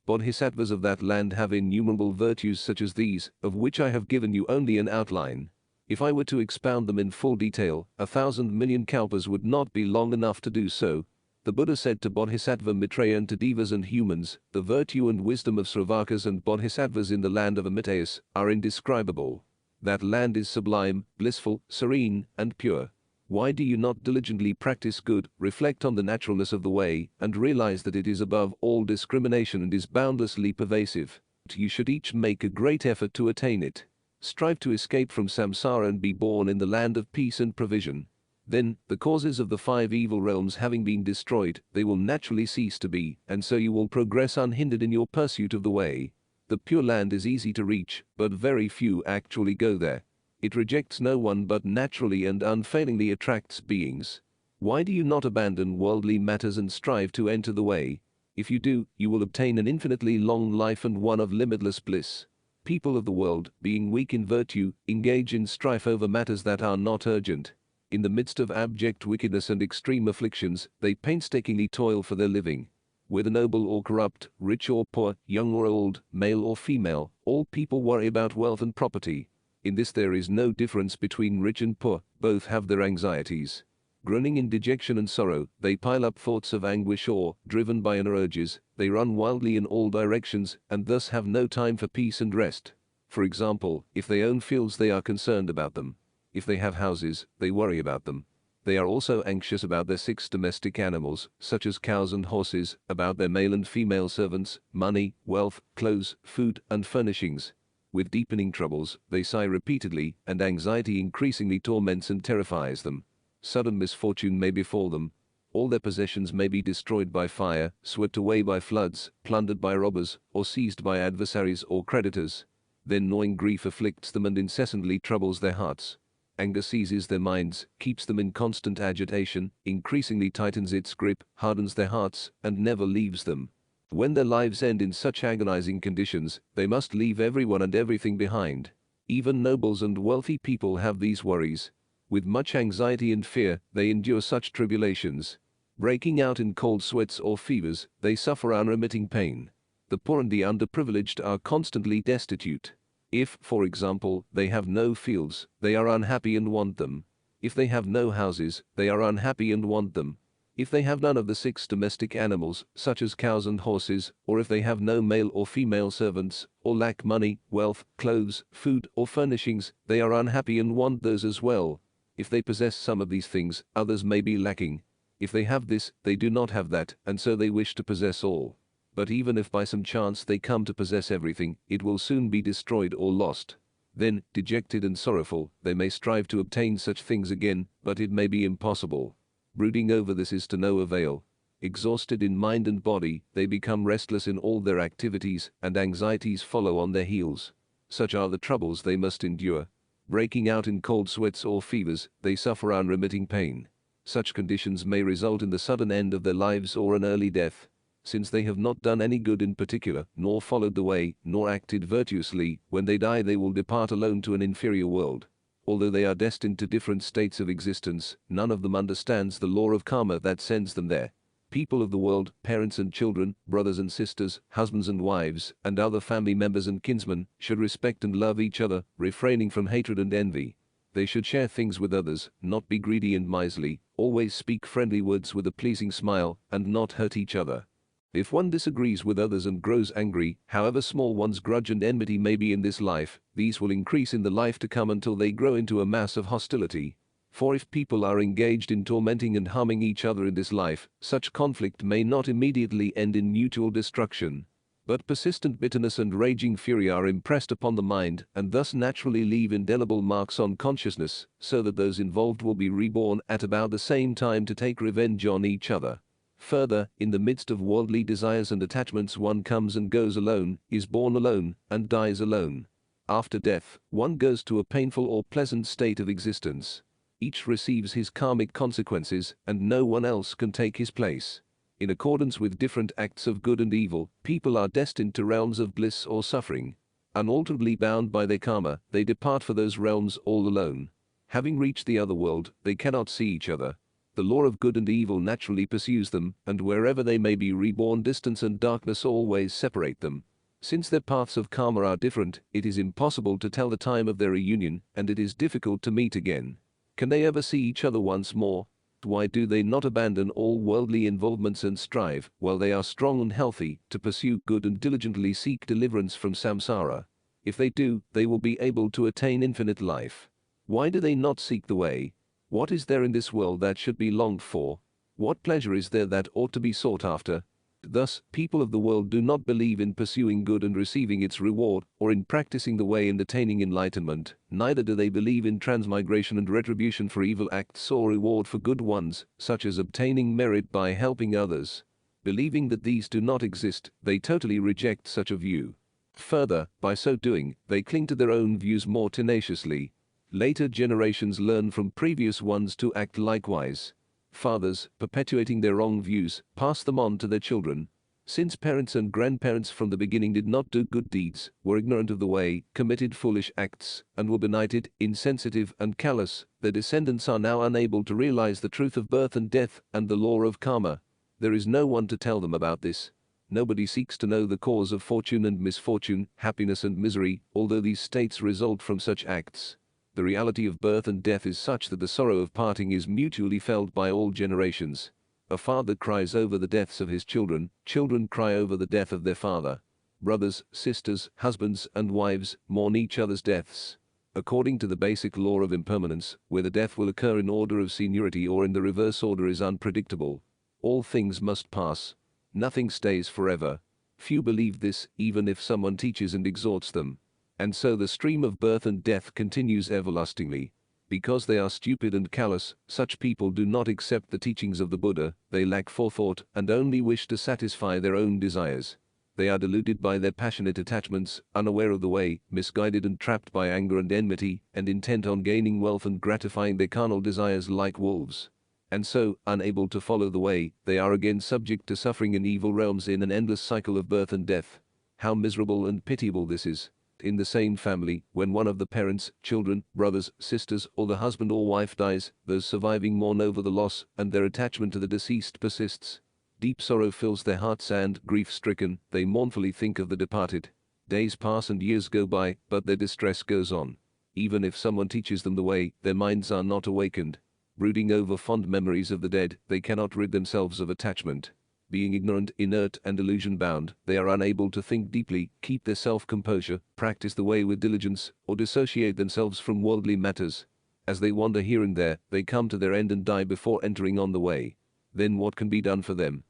Bodhisattvas of that land have innumerable virtues such as these, of which I have given you only an outline. If I were to expound them in full detail, 1,000 million kalpas would not be long enough to do so. The Buddha said to Bodhisattva Maitreya and to devas and humans, the virtue and wisdom of Sravakas and Bodhisattvas in the land of Amitayus are indescribable. That land is sublime, blissful, serene, and pure. Why do you not diligently practice good, reflect on the naturalness of the way, and realize that it is above all discrimination and is boundlessly pervasive? You should each make a great effort to attain it. Strive to escape from samsara and be born in the land of peace and provision. Then, the causes of the 5 evil realms having been destroyed, they will naturally cease to be, and so you will progress unhindered in your pursuit of the way. The Pure Land is easy to reach, but very few actually go there. It rejects no one but naturally and unfailingly attracts beings. Why do you not abandon worldly matters and strive to enter the way? If you do, you will obtain an infinitely long life and one of limitless bliss. People of the world, being weak in virtue, engage in strife over matters that are not urgent. In the midst of abject wickedness and extreme afflictions, they painstakingly toil for their living. Whether noble or corrupt, rich or poor, young or old, male or female, all people worry about wealth and property. In this there is no difference between rich and poor, both have their anxieties. Groaning in dejection and sorrow, they pile up thoughts of anguish or, driven by inner urges, they run wildly in all directions and thus have no time for peace and rest. For example, if they own fields they are concerned about them. If they have houses, they worry about them. They are also anxious about their 6 domestic animals, such as cows and horses, about their male and female servants, money, wealth, clothes, food, and furnishings. With deepening troubles, they sigh repeatedly, and anxiety increasingly torments and terrifies them. Sudden misfortune may befall them. All their possessions may be destroyed by fire, swept away by floods, plundered by robbers, or seized by adversaries or creditors. Then gnawing grief afflicts them and incessantly troubles their hearts. Anger seizes their minds, keeps them in constant agitation, increasingly tightens its grip, hardens their hearts, and never leaves them. When their lives end in such agonizing conditions, they must leave everyone and everything behind. Even nobles and wealthy people have these worries. With much anxiety and fear, they endure such tribulations. Breaking out in cold sweats or fevers, they suffer unremitting pain. The poor and the underprivileged are constantly destitute. If, for example, they have no fields, they are unhappy and want them. If they have no houses, they are unhappy and want them. If they have none of the 6 domestic animals, such as cows and horses, or if they have no male or female servants, or lack money, wealth, clothes, food, or furnishings, they are unhappy and want those as well. If they possess some of these things, others may be lacking. If they have this, they do not have that, and so they wish to possess all. But even if by some chance they come to possess everything, it will soon be destroyed or lost. Then, dejected and sorrowful, they may strive to obtain such things again, but it may be impossible. Brooding over this is to no avail. Exhausted in mind and body, they become restless in all their activities, and anxieties follow on their heels. Such are the troubles they must endure. Breaking out in cold sweats or fevers, they suffer unremitting pain. Such conditions may result in the sudden end of their lives or an early death. Since they have not done any good in particular, nor followed the way, nor acted virtuously, when they die they will depart alone to an inferior world. Although they are destined to different states of existence, none of them understands the law of karma that sends them there. People of the world, parents and children, brothers and sisters, husbands and wives, and other family members and kinsmen, should respect and love each other, refraining from hatred and envy. They should share things with others, not be greedy and miserly, always speak friendly words with a pleasing smile, and not hurt each other. If one disagrees with others and grows angry, however small one's grudge and enmity may be in this life, these will increase in the life to come until they grow into a mass of hostility. For if people are engaged in tormenting and harming each other in this life, such conflict may not immediately end in mutual destruction. But persistent bitterness and raging fury are impressed upon the mind, and thus naturally leave indelible marks on consciousness, so that those involved will be reborn at about the same time to take revenge on each other. Further, in the midst of worldly desires and attachments one comes and goes alone, is born alone, and dies alone. After death, one goes to a painful or pleasant state of existence. Each receives his karmic consequences, and no one else can take his place. In accordance with different acts of good and evil, people are destined to realms of bliss or suffering. Unalterably bound by their karma, they depart for those realms all alone. Having reached the other world, they cannot see each other. The law of good and evil naturally pursues them, and wherever they may be reborn, distance and darkness always separate them. Since their paths of karma are different, it is impossible to tell the time of their reunion, and it is difficult to meet again. Can they ever see each other once more? Why do they not abandon all worldly involvements and strive, while they are strong and healthy, to pursue good and diligently seek deliverance from samsara? If they do, they will be able to attain infinite life. Why do they not seek the way? What is there in this world that should be longed for? What pleasure is there that ought to be sought after? Thus, people of the world do not believe in pursuing good and receiving its reward, or in practicing the way and attaining enlightenment. Neither do they believe in transmigration and retribution for evil acts or reward for good ones, such as obtaining merit by helping others. Believing that these do not exist, they totally reject such a view. Further, by so doing, they cling to their own views more tenaciously. Later generations learn from previous ones to act likewise. Fathers, perpetuating their wrong views, pass them on to their children. Since parents and grandparents from the beginning did not do good deeds, were ignorant of the way, committed foolish acts, and were benighted, insensitive, and callous, their descendants are now unable to realize the truth of birth and death and the law of karma. There is no one to tell them about this. Nobody seeks to know the cause of fortune and misfortune, happiness and misery, although these states result from such acts. The reality of birth and death is such that the sorrow of parting is mutually felt by all generations. A father cries over the deaths of his children, children cry over the death of their father. Brothers, sisters, husbands, and wives mourn each other's deaths. According to the basic law of impermanence, whether death will occur in order of seniority or in the reverse order is unpredictable. All things must pass. Nothing stays forever. Few believe this, even if someone teaches and exhorts them. And so the stream of birth and death continues everlastingly. Because they are stupid and callous, such people do not accept the teachings of the Buddha, they lack forethought and only wish to satisfy their own desires. They are deluded by their passionate attachments, unaware of the way, misguided and trapped by anger and enmity, and intent on gaining wealth and gratifying their carnal desires like wolves. And so, unable to follow the way, they are again subject to suffering in evil realms in an endless cycle of birth and death. How miserable and pitiable this is! In the same family, when one of the parents, children, brothers, sisters, or the husband or wife dies, those surviving mourn over the loss, and their attachment to the deceased persists. Deep sorrow fills their hearts and, grief-stricken, they mournfully think of the departed. Days pass and years go by, but their distress goes on. Even if someone teaches them the way, their minds are not awakened. Brooding over fond memories of the dead, they cannot rid themselves of attachment. Being ignorant, inert, and illusion-bound, they are unable to think deeply, keep their self-composure, practice the way with diligence, or dissociate themselves from worldly matters. As they wander here and there, they come to their end and die before entering on the way. Then what can be done for them?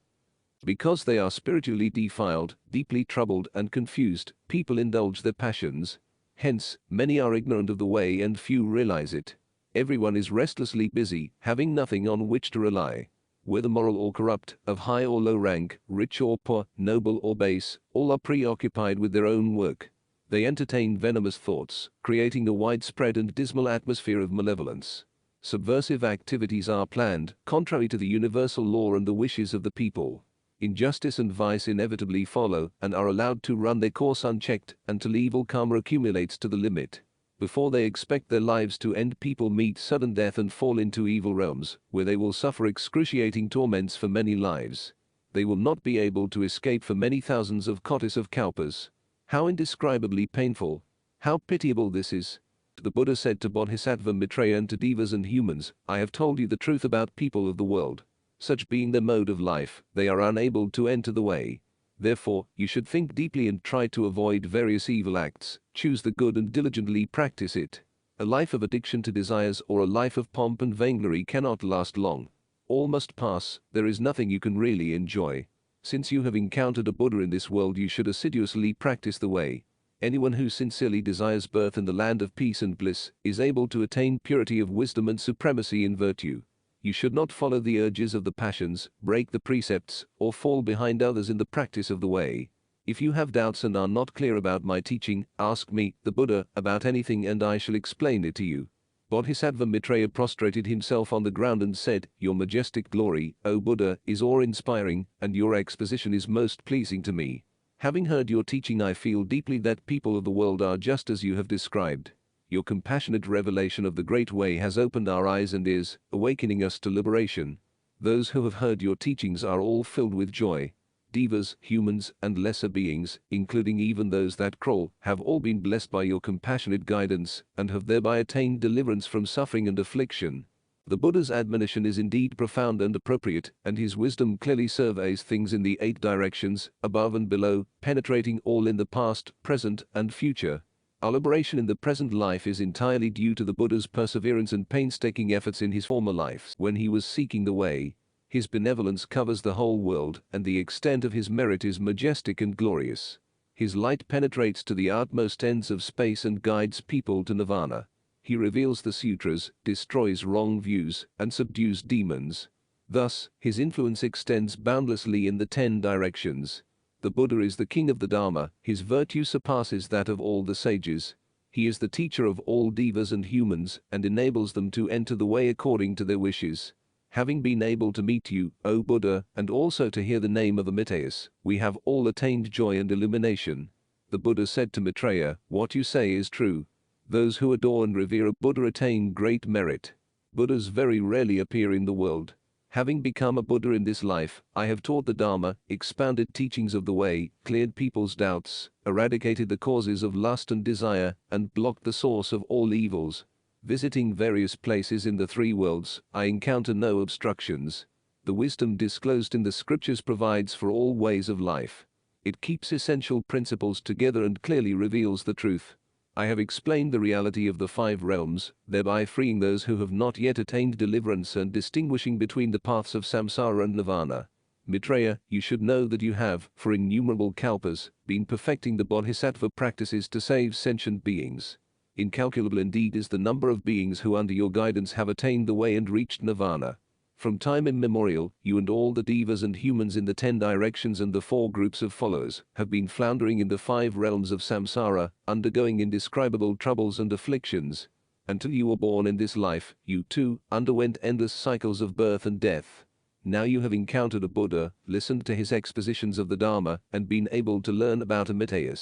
Because they are spiritually defiled, deeply troubled and confused, people indulge their passions. Hence, many are ignorant of the way and few realize it. Everyone is restlessly busy, having nothing on which to rely. Whether moral or corrupt, of high or low rank, rich or poor, noble or base, all are preoccupied with their own work. They entertain venomous thoughts, creating a widespread and dismal atmosphere of malevolence. Subversive activities are planned, contrary to the universal law and the wishes of the people. Injustice and vice inevitably follow and are allowed to run their course unchecked until evil karma accumulates to the limit. Before they expect their lives to end, people meet sudden death and fall into evil realms, where they will suffer excruciating torments for many lives. They will not be able to escape for many thousands of kotis of kalpas. How indescribably painful! How pitiable this is! The Buddha said to Bodhisattva Maitreya and to devas and humans, I have told you the truth about people of the world. Such being their mode of life, they are unable to enter the way. Therefore, you should think deeply and try to avoid various evil acts, choose the good and diligently practice it. A life of addiction to desires or a life of pomp and vainglory cannot last long. All must pass, there is nothing you can really enjoy. Since you have encountered a Buddha in this world, you should assiduously practice the way. Anyone who sincerely desires birth in the land of peace and bliss is able to attain purity of wisdom and supremacy in virtue. You should not follow the urges of the passions, break the precepts, or fall behind others in the practice of the way. If you have doubts and are not clear about my teaching, ask me, the Buddha, about anything and I shall explain it to you. Bodhisattva Maitreya prostrated himself on the ground and said, Your majestic glory, O Buddha, is awe-inspiring, and your exposition is most pleasing to me. Having heard your teaching, I feel deeply that people of the world are just as you have described. Your compassionate revelation of the great way has opened our eyes and ears, awakening us to liberation. Those who have heard your teachings are all filled with joy. Devas, humans, and lesser beings, including even those that crawl, have all been blessed by your compassionate guidance, and have thereby attained deliverance from suffering and affliction. The Buddha's admonition is indeed profound and appropriate, and his wisdom clearly surveys things in the 8 directions, above and below, penetrating all in the past, present, and future. Our liberation in the present life is entirely due to the Buddha's perseverance and painstaking efforts in his former lives. When he was seeking the way, his benevolence covers the whole world, and the extent of his merit is majestic and glorious. His light penetrates to the utmost ends of space and guides people to nirvana. He reveals the sutras, destroys wrong views, and subdues demons. Thus, his influence extends boundlessly in the 10 directions. The Buddha is the king of the Dharma, his virtue surpasses that of all the sages. He is the teacher of all devas and humans, and enables them to enter the way according to their wishes. Having been able to meet you, O Buddha, and also to hear the name of Amitabha, we have all attained joy and illumination. The Buddha said to Maitreya, What you say is true. Those who adore and revere a Buddha attain great merit. Buddhas very rarely appear in the world. Having become a Buddha in this life, I have taught the Dharma, expounded teachings of the way, cleared people's doubts, eradicated the causes of lust and desire, and blocked the source of all evils. Visiting various places in the 3 worlds, I encounter no obstructions. The wisdom disclosed in the scriptures provides for all ways of life. It keeps essential principles together and clearly reveals the truth. I have explained the reality of the 5 realms, thereby freeing those who have not yet attained deliverance and distinguishing between the paths of samsara and nirvana. Maitreya, you should know that you have, for innumerable kalpas, been perfecting the bodhisattva practices to save sentient beings. Incalculable indeed is the number of beings who under your guidance have attained the way and reached nirvana. From time immemorial, you and all the devas and humans in the 10 directions and the 4 groups of followers have been floundering in the 5 realms of samsara, undergoing indescribable troubles and afflictions. Until you were born in this life, you too underwent endless cycles of birth and death. Now you have encountered a Buddha, listened to his expositions of the Dharma, and been able to learn about Amitabha.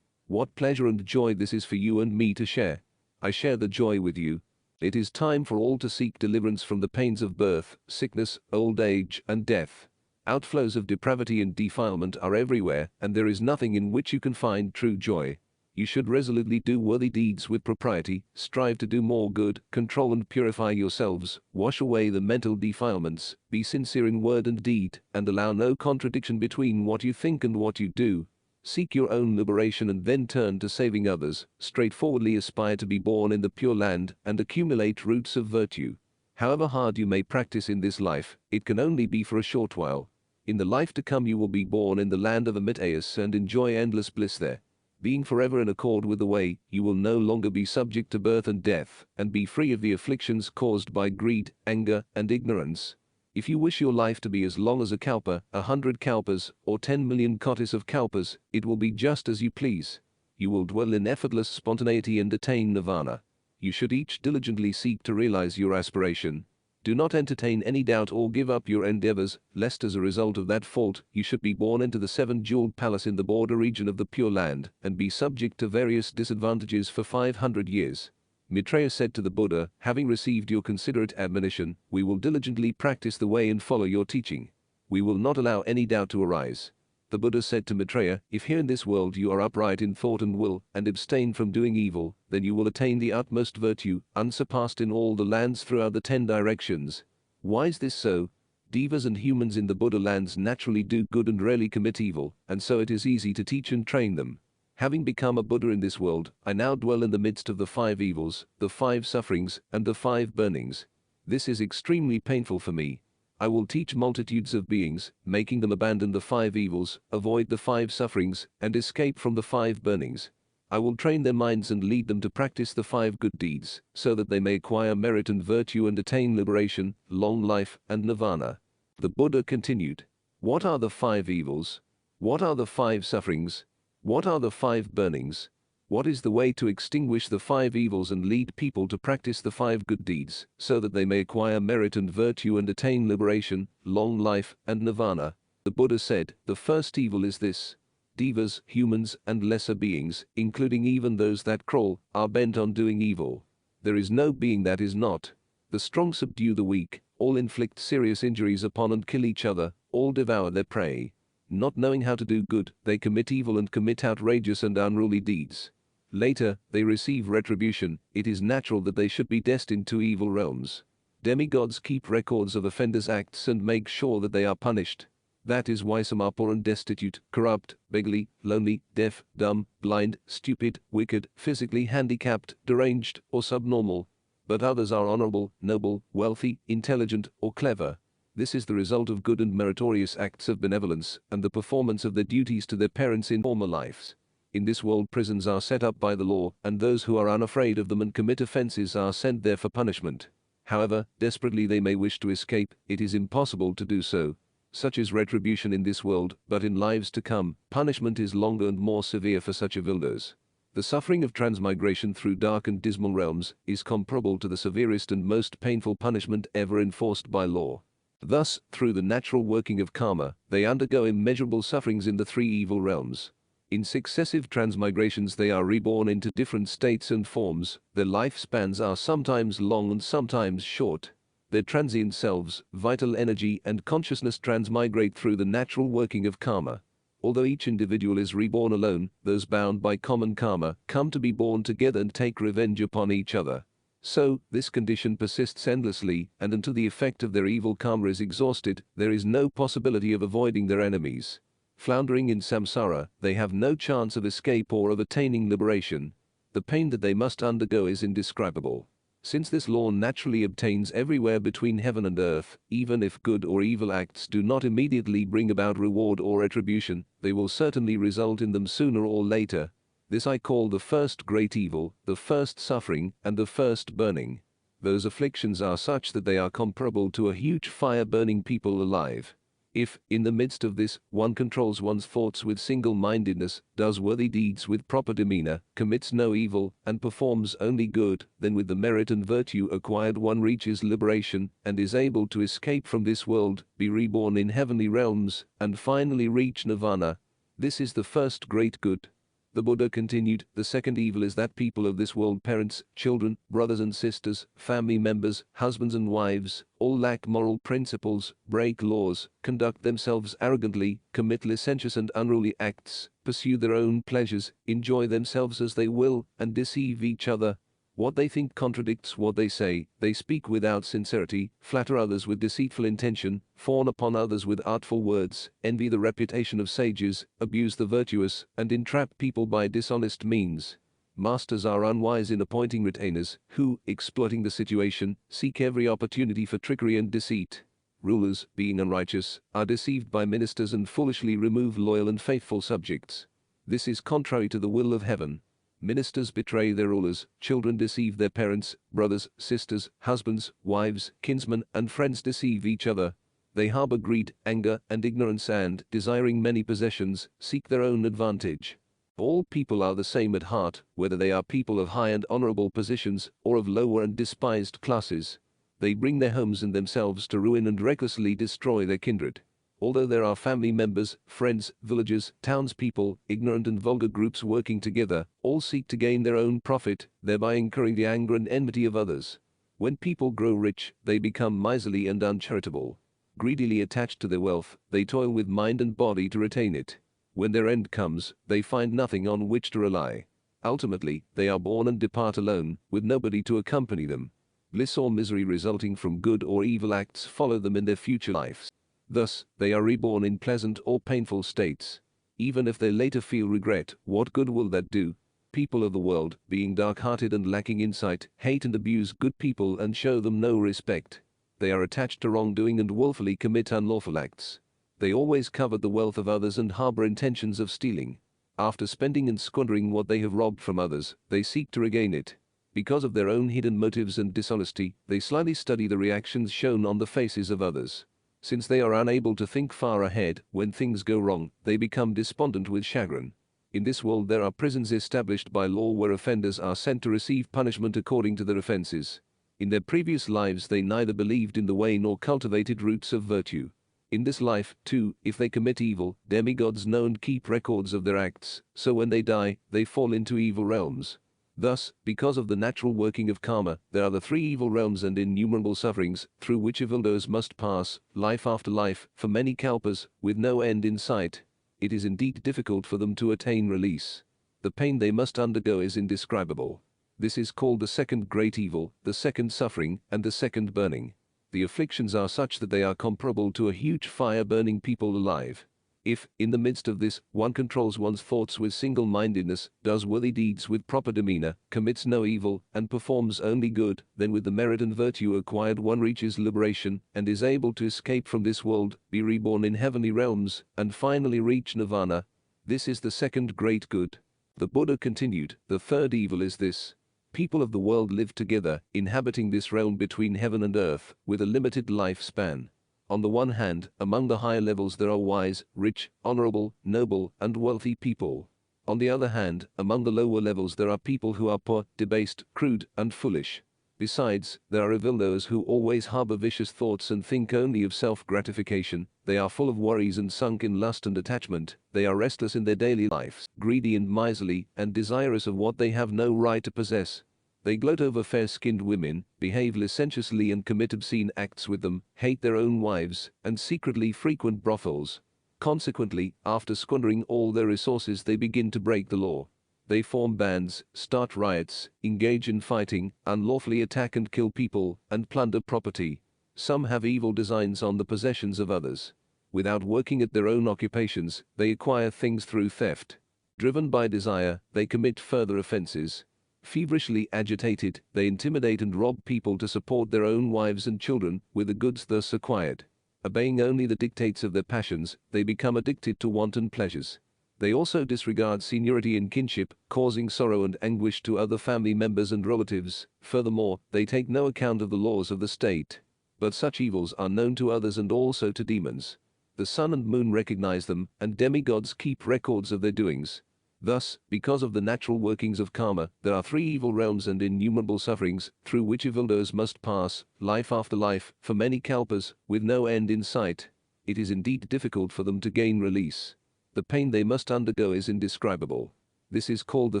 What pleasure and joy this is for you and me to share. I share the joy with you. It is time for all to seek deliverance from the pains of birth, sickness, old age, and death. Outflows of depravity and defilement are everywhere, and there is nothing in which you can find true joy. You should resolutely do worthy deeds with propriety, strive to do more good, control and purify yourselves, wash away the mental defilements, be sincere in word and deed, and allow no contradiction between what you think and what you do. Seek your own liberation and then turn to saving others, straightforwardly aspire to be born in the Pure Land and accumulate roots of virtue. However hard you may practice in this life, it can only be for a short while. In the life to come you will be born in the land of Amitabha and enjoy endless bliss there. Being forever in accord with the way, you will no longer be subject to birth and death, and be free of the afflictions caused by greed, anger, and ignorance. If you wish your life to be as long as a kalpa, 100 kalpas, or 10 million kotis of kalpas, it will be just as you please. You will dwell in effortless spontaneity and attain nirvana. You should each diligently seek to realize your aspiration. Do not entertain any doubt or give up your endeavors, lest as a result of that fault you should be born into the seven-jeweled palace in the border region of the Pure Land, and be subject to various disadvantages for 500 years. Maitreya said to the Buddha, having received your considerate admonition, we will diligently practice the way and follow your teaching. We will not allow any doubt to arise. The Buddha said to Maitreya, if here in this world you are upright in thought and will, and abstain from doing evil, then you will attain the utmost virtue, unsurpassed in all the lands throughout the 10 directions. Why is this so? Devas and humans in the Buddha lands naturally do good and rarely commit evil, and so it is easy to teach and train them. Having become a Buddha in this world, I now dwell in the midst of the 5 evils, the 5 sufferings, and the 5 burnings. This is extremely painful for me. I will teach multitudes of beings, making them abandon the 5 evils, avoid the 5 sufferings, and escape from the 5 burnings. I will train their minds and lead them to practice the 5 good deeds, so that they may acquire merit and virtue and attain liberation, long life, and nirvana. The Buddha continued, what are the 5 evils? What are the 5 sufferings? What are the 5 burnings? What is the way to extinguish the 5 evils and lead people to practice the 5 good deeds, so that they may acquire merit and virtue and attain liberation, long life, and nirvana? The Buddha said, the first evil is this. Devas, humans, and lesser beings, including even those that crawl, are bent on doing evil. There is no being that is not. The strong subdue the weak, all inflict serious injuries upon and kill each other, all devour their prey. Not knowing how to do good, they commit evil and commit outrageous and unruly deeds. Later, they receive retribution. It is natural that they should be destined to evil realms. Demigods keep records of offenders' acts and make sure that they are punished. That is why some are poor and destitute, corrupt, beggarly, lonely, deaf, dumb, blind, stupid, wicked, physically handicapped, deranged, or subnormal. But others are honorable, noble, wealthy, intelligent, or clever. This is the result of good and meritorious acts of benevolence and the performance of their duties to their parents in former lives. In this world prisons are set up by the law, and those who are unafraid of them and commit offenses are sent there for punishment. However desperately they may wish to escape, it is impossible to do so. Such is retribution in this world, but in lives to come, punishment is longer and more severe for such offenders. The suffering of transmigration through dark and dismal realms is comparable to the severest and most painful punishment ever enforced by law. Thus, through the natural working of karma, they undergo immeasurable sufferings in the 3 evil realms. In successive transmigrations they are reborn into different states and forms. Their lifespans are sometimes long and sometimes short. Their transient selves, vital energy and consciousness transmigrate through the natural working of karma. Although each individual is reborn alone, those bound by common karma come to be born together and take revenge upon each other. So, this condition persists endlessly, and until the effect of their evil karma is exhausted, there is no possibility of avoiding their enemies. Floundering in samsara, they have no chance of escape or of attaining liberation. The pain that they must undergo is indescribable. Since this law naturally obtains everywhere between heaven and earth, even if good or evil acts do not immediately bring about reward or retribution, they will certainly result in them sooner or later. This I call the first great evil, the first suffering, and the first burning. Those afflictions are such that they are comparable to a huge fire burning people alive. If, in the midst of this, one controls one's thoughts with single-mindedness, does worthy deeds with proper demeanor, commits no evil, and performs only good, then with the merit and virtue acquired one reaches liberation, and is able to escape from this world, be reborn in heavenly realms, and finally reach nirvana. This is the first great good. The Buddha continued, the second evil is that people of this world, parents, children, brothers and sisters, family members, husbands and wives, all lack moral principles, break laws, conduct themselves arrogantly, commit licentious and unruly acts, pursue their own pleasures, enjoy themselves as they will, and deceive each other. What they think contradicts what they say, they speak without sincerity, flatter others with deceitful intention, fawn upon others with artful words, envy the reputation of sages, abuse the virtuous, and entrap people by dishonest means. Masters are unwise in appointing retainers, who, exploiting the situation, seek every opportunity for trickery and deceit. Rulers, being unrighteous, are deceived by ministers and foolishly remove loyal and faithful subjects. This is contrary to the will of heaven. Ministers betray their rulers, children deceive their parents, brothers, sisters, husbands, wives, kinsmen, and friends deceive each other. They harbor greed, anger, and ignorance and, desiring many possessions, seek their own advantage. All people are the same at heart, whether they are people of high and honorable positions, or of lower and despised classes. They bring their homes and themselves to ruin and recklessly destroy their kindred. Although there are family members, friends, villagers, townspeople, ignorant and vulgar groups working together, all seek to gain their own profit, thereby incurring the anger and enmity of others. When people grow rich, they become miserly and uncharitable. Greedily attached to their wealth, they toil with mind and body to retain it. When their end comes, they find nothing on which to rely. Ultimately, they are born and depart alone, with nobody to accompany them. Bliss or misery resulting from good or evil acts follow them in their future lives. Thus, they are reborn in pleasant or painful states. Even if they later feel regret, what good will that do? People of the world, being dark-hearted and lacking insight, hate and abuse good people and show them no respect. They are attached to wrongdoing and willfully commit unlawful acts. They always covet the wealth of others and harbor intentions of stealing. After spending and squandering what they have robbed from others, they seek to regain it. Because of their own hidden motives and dishonesty, they slyly study the reactions shown on the faces of others. Since they are unable to think far ahead, when things go wrong, they become despondent with chagrin. In this world there are prisons established by law where offenders are sent to receive punishment according to their offenses. In their previous lives they neither believed in the way nor cultivated roots of virtue. In this life, too, if they commit evil, demigods know and keep records of their acts, so when they die, they fall into evil realms. Thus, because of the natural working of karma, there are the three evil realms and innumerable sufferings, through which evildoers must pass, life after life, for many kalpas, with no end in sight. It is indeed difficult for them to attain release. The pain they must undergo is indescribable. This is called the second great evil, the second suffering, and the second burning. The afflictions are such that they are comparable to a huge fire burning people alive. If, in the midst of this, one controls one's thoughts with single-mindedness, does worthy deeds with proper demeanor, commits no evil, and performs only good, then with the merit and virtue acquired one reaches liberation, and is able to escape from this world, be reborn in heavenly realms, and finally reach nirvana. This is the second great good. The Buddha continued, the third evil is this. People of the world live together, inhabiting this realm between heaven and earth, with a limited lifespan. On the one hand, among the higher levels there are wise, rich, honorable, noble, and wealthy people. On the other hand, among the lower levels there are people who are poor, debased, crude, and foolish. Besides, there are evildoers who always harbor vicious thoughts and think only of self-gratification. They are full of worries and sunk in lust and attachment. They are restless in their daily lives, greedy and miserly, and desirous of what they have no right to possess. They gloat over fair-skinned women, behave licentiously and commit obscene acts with them, hate their own wives, and secretly frequent brothels. Consequently, after squandering all their resources they begin to break the law. They form bands, start riots, engage in fighting, unlawfully attack and kill people, and plunder property. Some have evil designs on the possessions of others. Without working at their own occupations, they acquire things through theft. Driven by desire, they commit further offenses. Feverishly agitated, they intimidate and rob people to support their own wives and children with the goods thus acquired. Obeying only the dictates of their passions, they become addicted to wanton pleasures. They also disregard seniority and kinship, causing sorrow and anguish to other family members and relatives. Furthermore, they take no account of the laws of the state. But such evils are known to others and also to demons. The sun and moon recognize them, and demigods keep records of their doings. Thus, because of the natural workings of karma, there are three evil realms and innumerable sufferings, through which evildoers must pass, life after life, for many kalpas, with no end in sight. It is indeed difficult for them to gain release. The pain they must undergo is indescribable. This is called the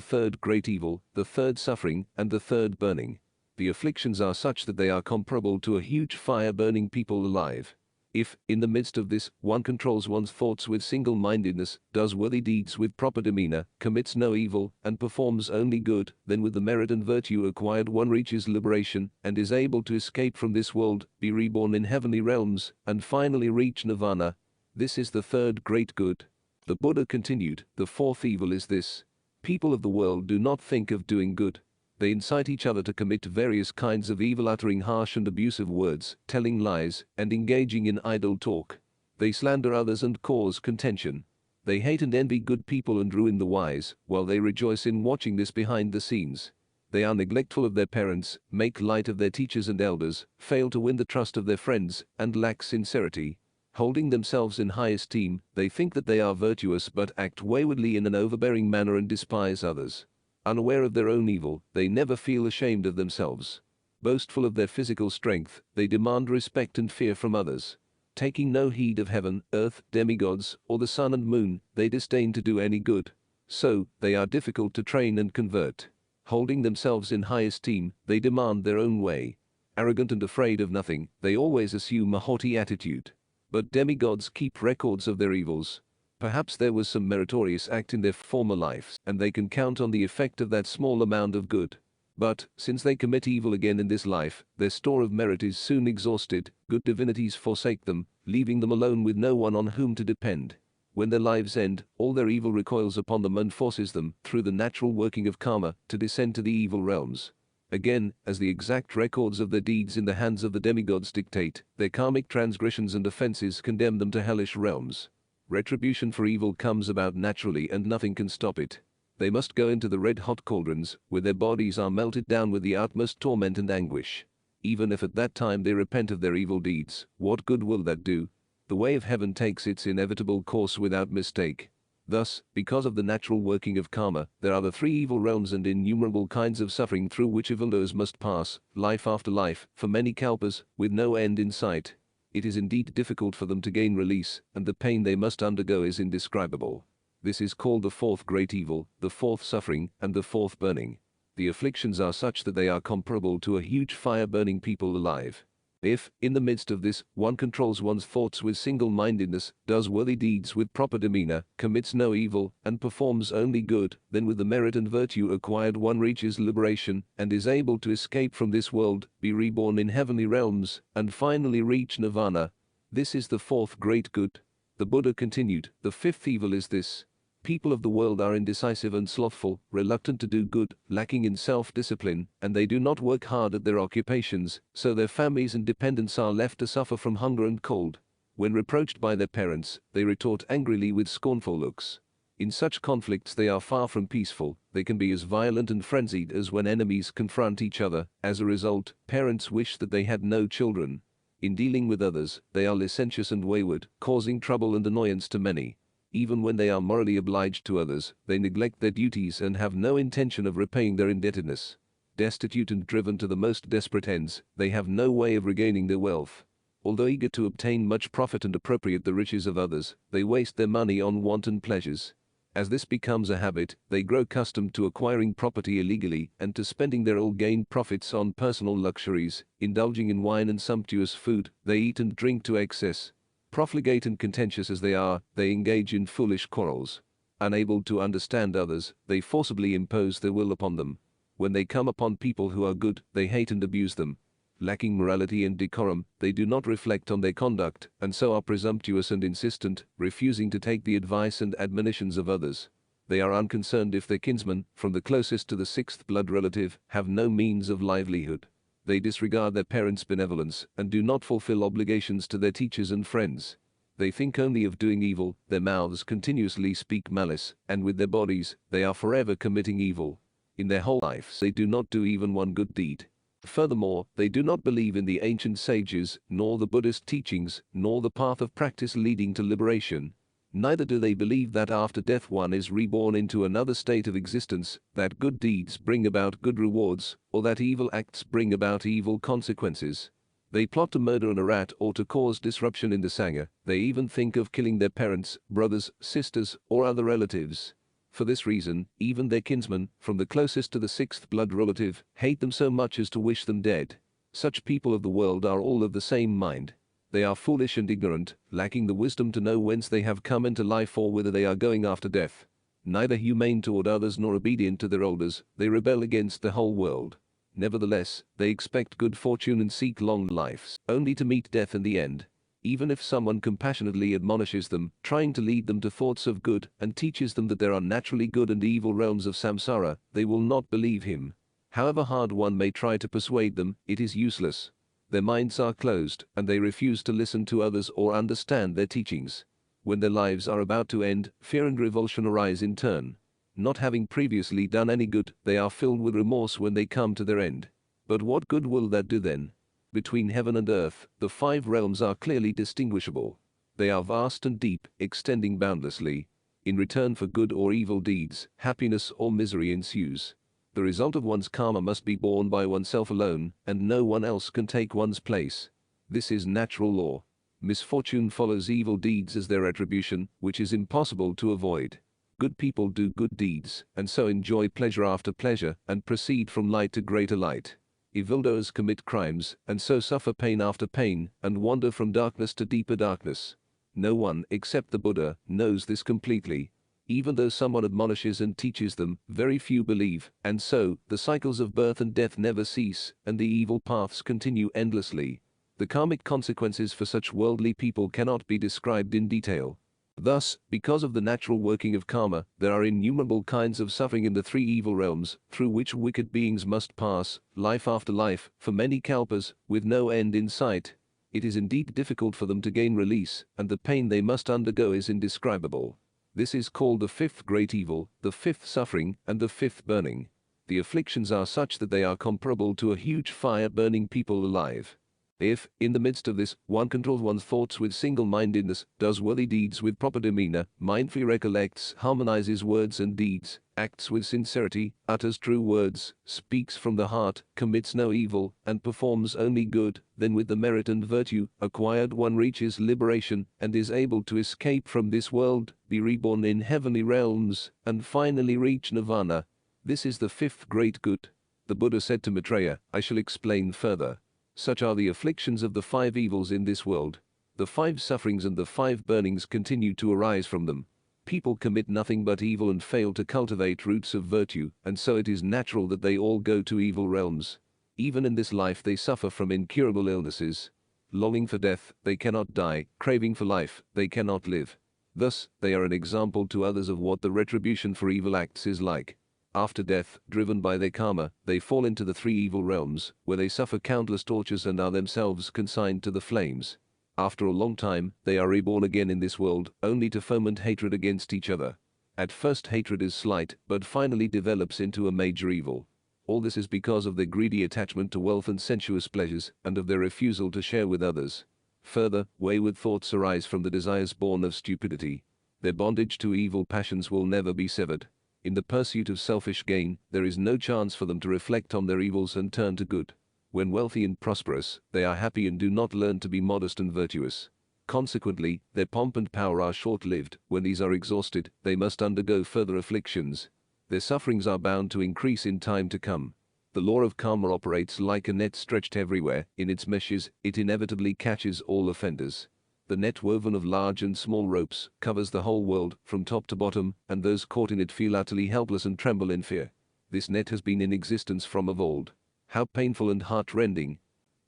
third great evil, the third suffering, and the third burning. The afflictions are such that they are comparable to a huge fire burning people alive. If, in the midst of this, one controls one's thoughts with single-mindedness, does worthy deeds with proper demeanor, commits no evil, and performs only good, then with the merit and virtue acquired one reaches liberation, and is able to escape from this world, be reborn in heavenly realms, and finally reach nirvana. This is the third great good. The Buddha continued, the fourth evil is this. People of the world do not think of doing good. They incite each other to commit various kinds of evil, uttering harsh and abusive words, telling lies, and engaging in idle talk. They slander others and cause contention. They hate and envy good people and ruin the wise, while they rejoice in watching this behind the scenes. They are neglectful of their parents, make light of their teachers and elders, fail to win the trust of their friends, and lack sincerity. Holding themselves in high esteem, they think that they are virtuous but act waywardly in an overbearing manner and despise others. Unaware of their own evil, they never feel ashamed of themselves. Boastful of their physical strength, they demand respect and fear from others. Taking no heed of heaven, earth, demigods, or the sun and moon, they disdain to do any good. So, they are difficult to train and convert. Holding themselves in high esteem, they demand their own way. Arrogant and afraid of nothing, they always assume a haughty attitude. But demigods keep records of their evils. Perhaps there was some meritorious act in their former lives, and they can count on the effect of that small amount of good. But, since they commit evil again in this life, their store of merit is soon exhausted, good divinities forsake them, leaving them alone with no one on whom to depend. When their lives end, all their evil recoils upon them and forces them, through the natural working of karma, to descend to the evil realms. Again, as the exact records of their deeds in the hands of the demigods dictate, their karmic transgressions and offenses condemn them to hellish realms. Retribution for evil comes about naturally and nothing can stop it. They must go into the red-hot cauldrons, where their bodies are melted down with the utmost torment and anguish. Even if at that time they repent of their evil deeds, what good will that do? The way of heaven takes its inevitable course without mistake. Thus, because of the natural working of karma, there are the three evil realms and innumerable kinds of suffering through which evildoers must pass, life after life, for many kalpas, with no end in sight. It is indeed difficult for them to gain release, and the pain they must undergo is indescribable. This is called the fourth great evil, the fourth suffering, and the fourth burning. The afflictions are such that they are comparable to a huge fire burning people alive. If, in the midst of this, one controls one's thoughts with single-mindedness, does worthy deeds with proper demeanor, commits no evil, and performs only good, then with the merit and virtue acquired one reaches liberation, and is able to escape from this world, be reborn in heavenly realms, and finally reach nirvana. This is the fourth great good. The Buddha continued, the fifth evil is this. People of the world are indecisive and slothful, reluctant to do good, lacking in self-discipline, and they do not work hard at their occupations, so their families and dependents are left to suffer from hunger and cold. When reproached by their parents, they retort angrily with scornful looks. In such conflicts they are far from peaceful, they can be as violent and frenzied as when enemies confront each other. As a result, parents wish that they had no children. In dealing with others, they are licentious and wayward, causing trouble and annoyance to many. Even when they are morally obliged to others, they neglect their duties and have no intention of repaying their indebtedness. Destitute and driven to the most desperate ends, they have no way of regaining their wealth. Although eager to obtain much profit and appropriate the riches of others, they waste their money on wanton pleasures. As this becomes a habit, they grow accustomed to acquiring property illegally and to spending their ill-gained profits on personal luxuries, indulging in wine and sumptuous food. They eat and drink to excess. Profligate and contentious as they are, they engage in foolish quarrels. Unable to understand others, they forcibly impose their will upon them. When they come upon people who are good, they hate and abuse them. Lacking morality and decorum, they do not reflect on their conduct, and so are presumptuous and insistent, refusing to take the advice and admonitions of others. They are unconcerned if their kinsmen, from the closest to the sixth blood relative, have no means of livelihood. They disregard their parents' benevolence, and do not fulfill obligations to their teachers and friends. They think only of doing evil, their mouths continuously speak malice, and with their bodies, they are forever committing evil. In their whole lives they do not do even one good deed. Furthermore, they do not believe in the ancient sages, nor the Buddhist teachings, nor the path of practice leading to liberation. Neither do they believe that after death one is reborn into another state of existence, that good deeds bring about good rewards, or that evil acts bring about evil consequences. They plot to murder a rat or to cause disruption in the Sangha. They even think of killing their parents, brothers, sisters, or other relatives. For this reason, even their kinsmen, from the closest to the sixth blood relative, hate them so much as to wish them dead. Such people of the world are all of the same mind. They are foolish and ignorant, lacking the wisdom to know whence they have come into life or whither they are going after death. Neither humane toward others nor obedient to their elders, they rebel against the whole world. Nevertheless, they expect good fortune and seek long lives, only to meet death in the end. Even if someone compassionately admonishes them, trying to lead them to thoughts of good, and teaches them that there are naturally good and evil realms of samsara, they will not believe him. However hard one may try to persuade them, it is useless. Their minds are closed, and they refuse to listen to others or understand their teachings. When their lives are about to end, fear and revulsion arise in turn. Not having previously done any good, they are filled with remorse when they come to their end. But what good will that do then? Between heaven and earth, the 5 realms are clearly distinguishable. They are vast and deep, extending boundlessly. In return for good or evil deeds, happiness or misery ensues. The result of one's karma must be borne by oneself alone, and no one else can take one's place. This is natural law. Misfortune follows evil deeds as their retribution, which is impossible to avoid. Good people do good deeds, and so enjoy pleasure after pleasure, and proceed from light to greater light. Evildoers commit crimes, and so suffer pain after pain, and wander from darkness to deeper darkness. No one, except the Buddha, knows this completely. Even though someone admonishes and teaches them, very few believe, and so, the cycles of birth and death never cease, and the evil paths continue endlessly. The karmic consequences for such worldly people cannot be described in detail. Thus, because of the natural working of karma, there are innumerable kinds of suffering in the 3 evil realms, through which wicked beings must pass, life after life, for many kalpas, with no end in sight. It is indeed difficult for them to gain release, and the pain they must undergo is indescribable. This is called the 5th great evil, the 5th suffering, and the 5th burning. The afflictions are such that they are comparable to a huge fire burning people alive. If, in the midst of this, one controls one's thoughts with single-mindedness, does worthy deeds with proper demeanor, mindfully recollects, harmonizes words and deeds, acts with sincerity, utters true words, speaks from the heart, commits no evil, and performs only good, then with the merit and virtue acquired one reaches liberation, and is able to escape from this world, be reborn in heavenly realms, and finally reach nirvana. This is the 5th great good. The Buddha said to Maitreya, I shall explain further. Such are the afflictions of the 5 evils in this world. The 5 sufferings and the 5 burnings continue to arise from them. People commit nothing but evil and fail to cultivate roots of virtue, and so it is natural that they all go to evil realms. Even in this life they suffer from incurable illnesses. Longing for death, they cannot die, craving for life, they cannot live. Thus, they are an example to others of what the retribution for evil acts is like. After death, driven by their karma, they fall into the 3 evil realms, where they suffer countless tortures and are themselves consigned to the flames. After a long time, they are reborn again in this world, only to foment hatred against each other. At first hatred is slight, but finally develops into a major evil. All this is because of their greedy attachment to wealth and sensuous pleasures, and of their refusal to share with others. Further, wayward thoughts arise from the desires born of stupidity. Their bondage to evil passions will never be severed. In the pursuit of selfish gain, there is no chance for them to reflect on their evils and turn to good. When wealthy and prosperous, they are happy and do not learn to be modest and virtuous. Consequently, their pomp and power are short-lived. When these are exhausted, they must undergo further afflictions. Their sufferings are bound to increase in time to come. The law of karma operates like a net stretched everywhere. In its meshes, it inevitably catches all offenders. The net woven of large and small ropes covers the whole world from top to bottom, and those caught in it feel utterly helpless and tremble in fear. This net has been in existence from of old. How painful and heart-rending.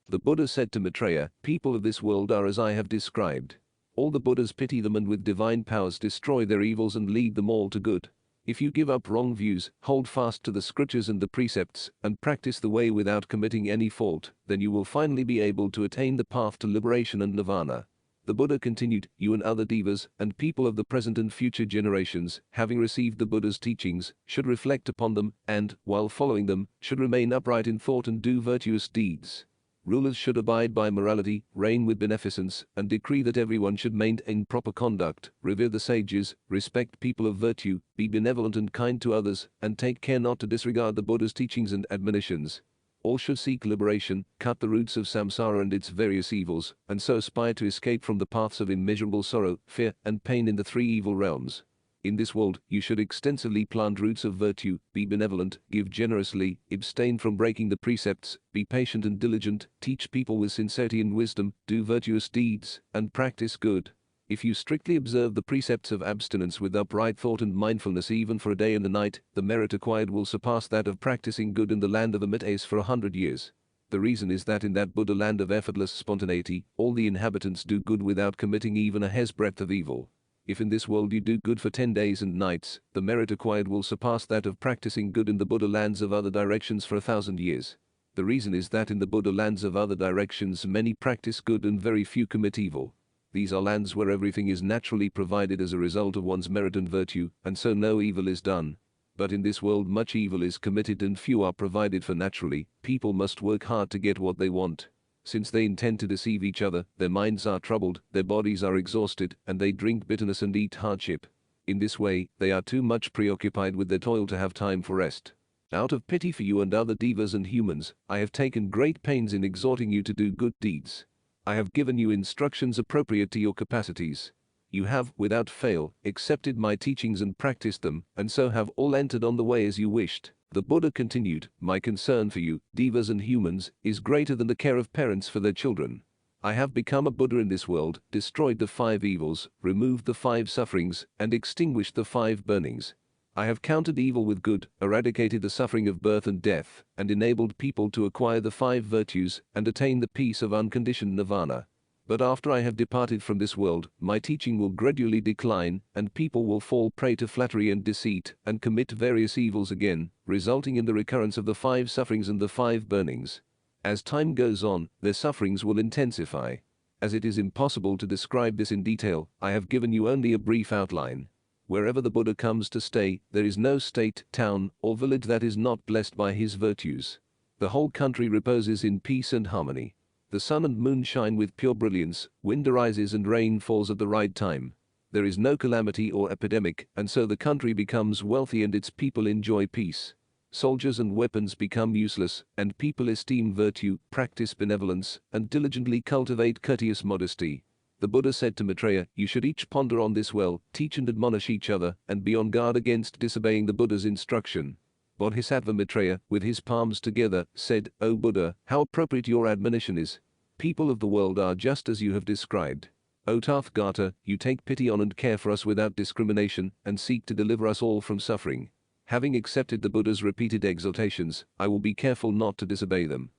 The Buddha said to Maitreya, people of this world are as I have described. All the Buddhas pity them and with divine powers destroy their evils and lead them all to good. If you give up wrong views, hold fast to the scriptures and the precepts, and practice the way without committing any fault, then you will finally be able to attain the path to liberation and nirvana. The Buddha continued, you and other devas, and people of the present and future generations, having received the Buddha's teachings, should reflect upon them, and, while following them, should remain upright in thought and do virtuous deeds. Rulers should abide by morality, reign with beneficence, and decree that everyone should maintain proper conduct, revere the sages, respect people of virtue, be benevolent and kind to others, and take care not to disregard the Buddha's teachings and admonitions. All should seek liberation, cut the roots of samsara and its various evils, and so aspire to escape from the paths of immeasurable sorrow, fear, and pain in the 3 evil realms. In this world, you should extensively plant roots of virtue, be benevolent, give generously, abstain from breaking the precepts, be patient and diligent, teach people with sincerity and wisdom, do virtuous deeds, and practice good. If you strictly observe the precepts of abstinence with upright thought and mindfulness even for a day and a night, the merit acquired will surpass that of practicing good in the land of Amitabha for 100 years. The reason is that in that Buddha land of effortless spontaneity, all the inhabitants do good without committing even a hair's breadth of evil. If in this world you do good for 10 days and nights, the merit acquired will surpass that of practicing good in the Buddha lands of other directions for 1,000 years. The reason is that in the Buddha lands of other directions many practice good and very few commit evil. These are lands where everything is naturally provided as a result of one's merit and virtue, and so no evil is done. But in this world much evil is committed and few are provided for naturally. People must work hard to get what they want. Since they intend to deceive each other, their minds are troubled, their bodies are exhausted, and they drink bitterness and eat hardship. In this way, they are too much preoccupied with their toil to have time for rest. Out of pity for you and other devas and humans, I have taken great pains in exhorting you to do good deeds. I have given you instructions appropriate to your capacities. You have, without fail, accepted my teachings and practiced them, and so have all entered on the way as you wished. The Buddha continued, my concern for you, devas and humans, is greater than the care of parents for their children. I have become a Buddha in this world, destroyed the 5 evils, removed the 5 sufferings, and extinguished the 5 burnings. I have countered evil with good, eradicated the suffering of birth and death, and enabled people to acquire the 5 virtues and attain the peace of unconditioned nirvana. But after I have departed from this world, my teaching will gradually decline, and people will fall prey to flattery and deceit, and commit various evils again, resulting in the recurrence of the 5 sufferings and the 5 burnings. As time goes on, their sufferings will intensify. As it is impossible to describe this in detail, I have given you only a brief outline. Wherever the Buddha comes to stay, there is no state, town, or village that is not blessed by his virtues. The whole country reposes in peace and harmony. The sun and moon shine with pure brilliance, wind arises and rain falls at the right time. There is no calamity or epidemic, and so the country becomes wealthy and its people enjoy peace. Soldiers and weapons become useless, and people esteem virtue, practice benevolence, and diligently cultivate courteous modesty. The Buddha said to Maitreya, you should each ponder on this well, teach and admonish each other, and be on guard against disobeying the Buddha's instruction. Bodhisattva Maitreya, with his palms together, said, O Buddha, how appropriate your admonition is. People of the world are just as you have described. O Tathagata, you take pity on and care for us without discrimination, and seek to deliver us all from suffering. Having accepted the Buddha's repeated exhortations, I will be careful not to disobey them.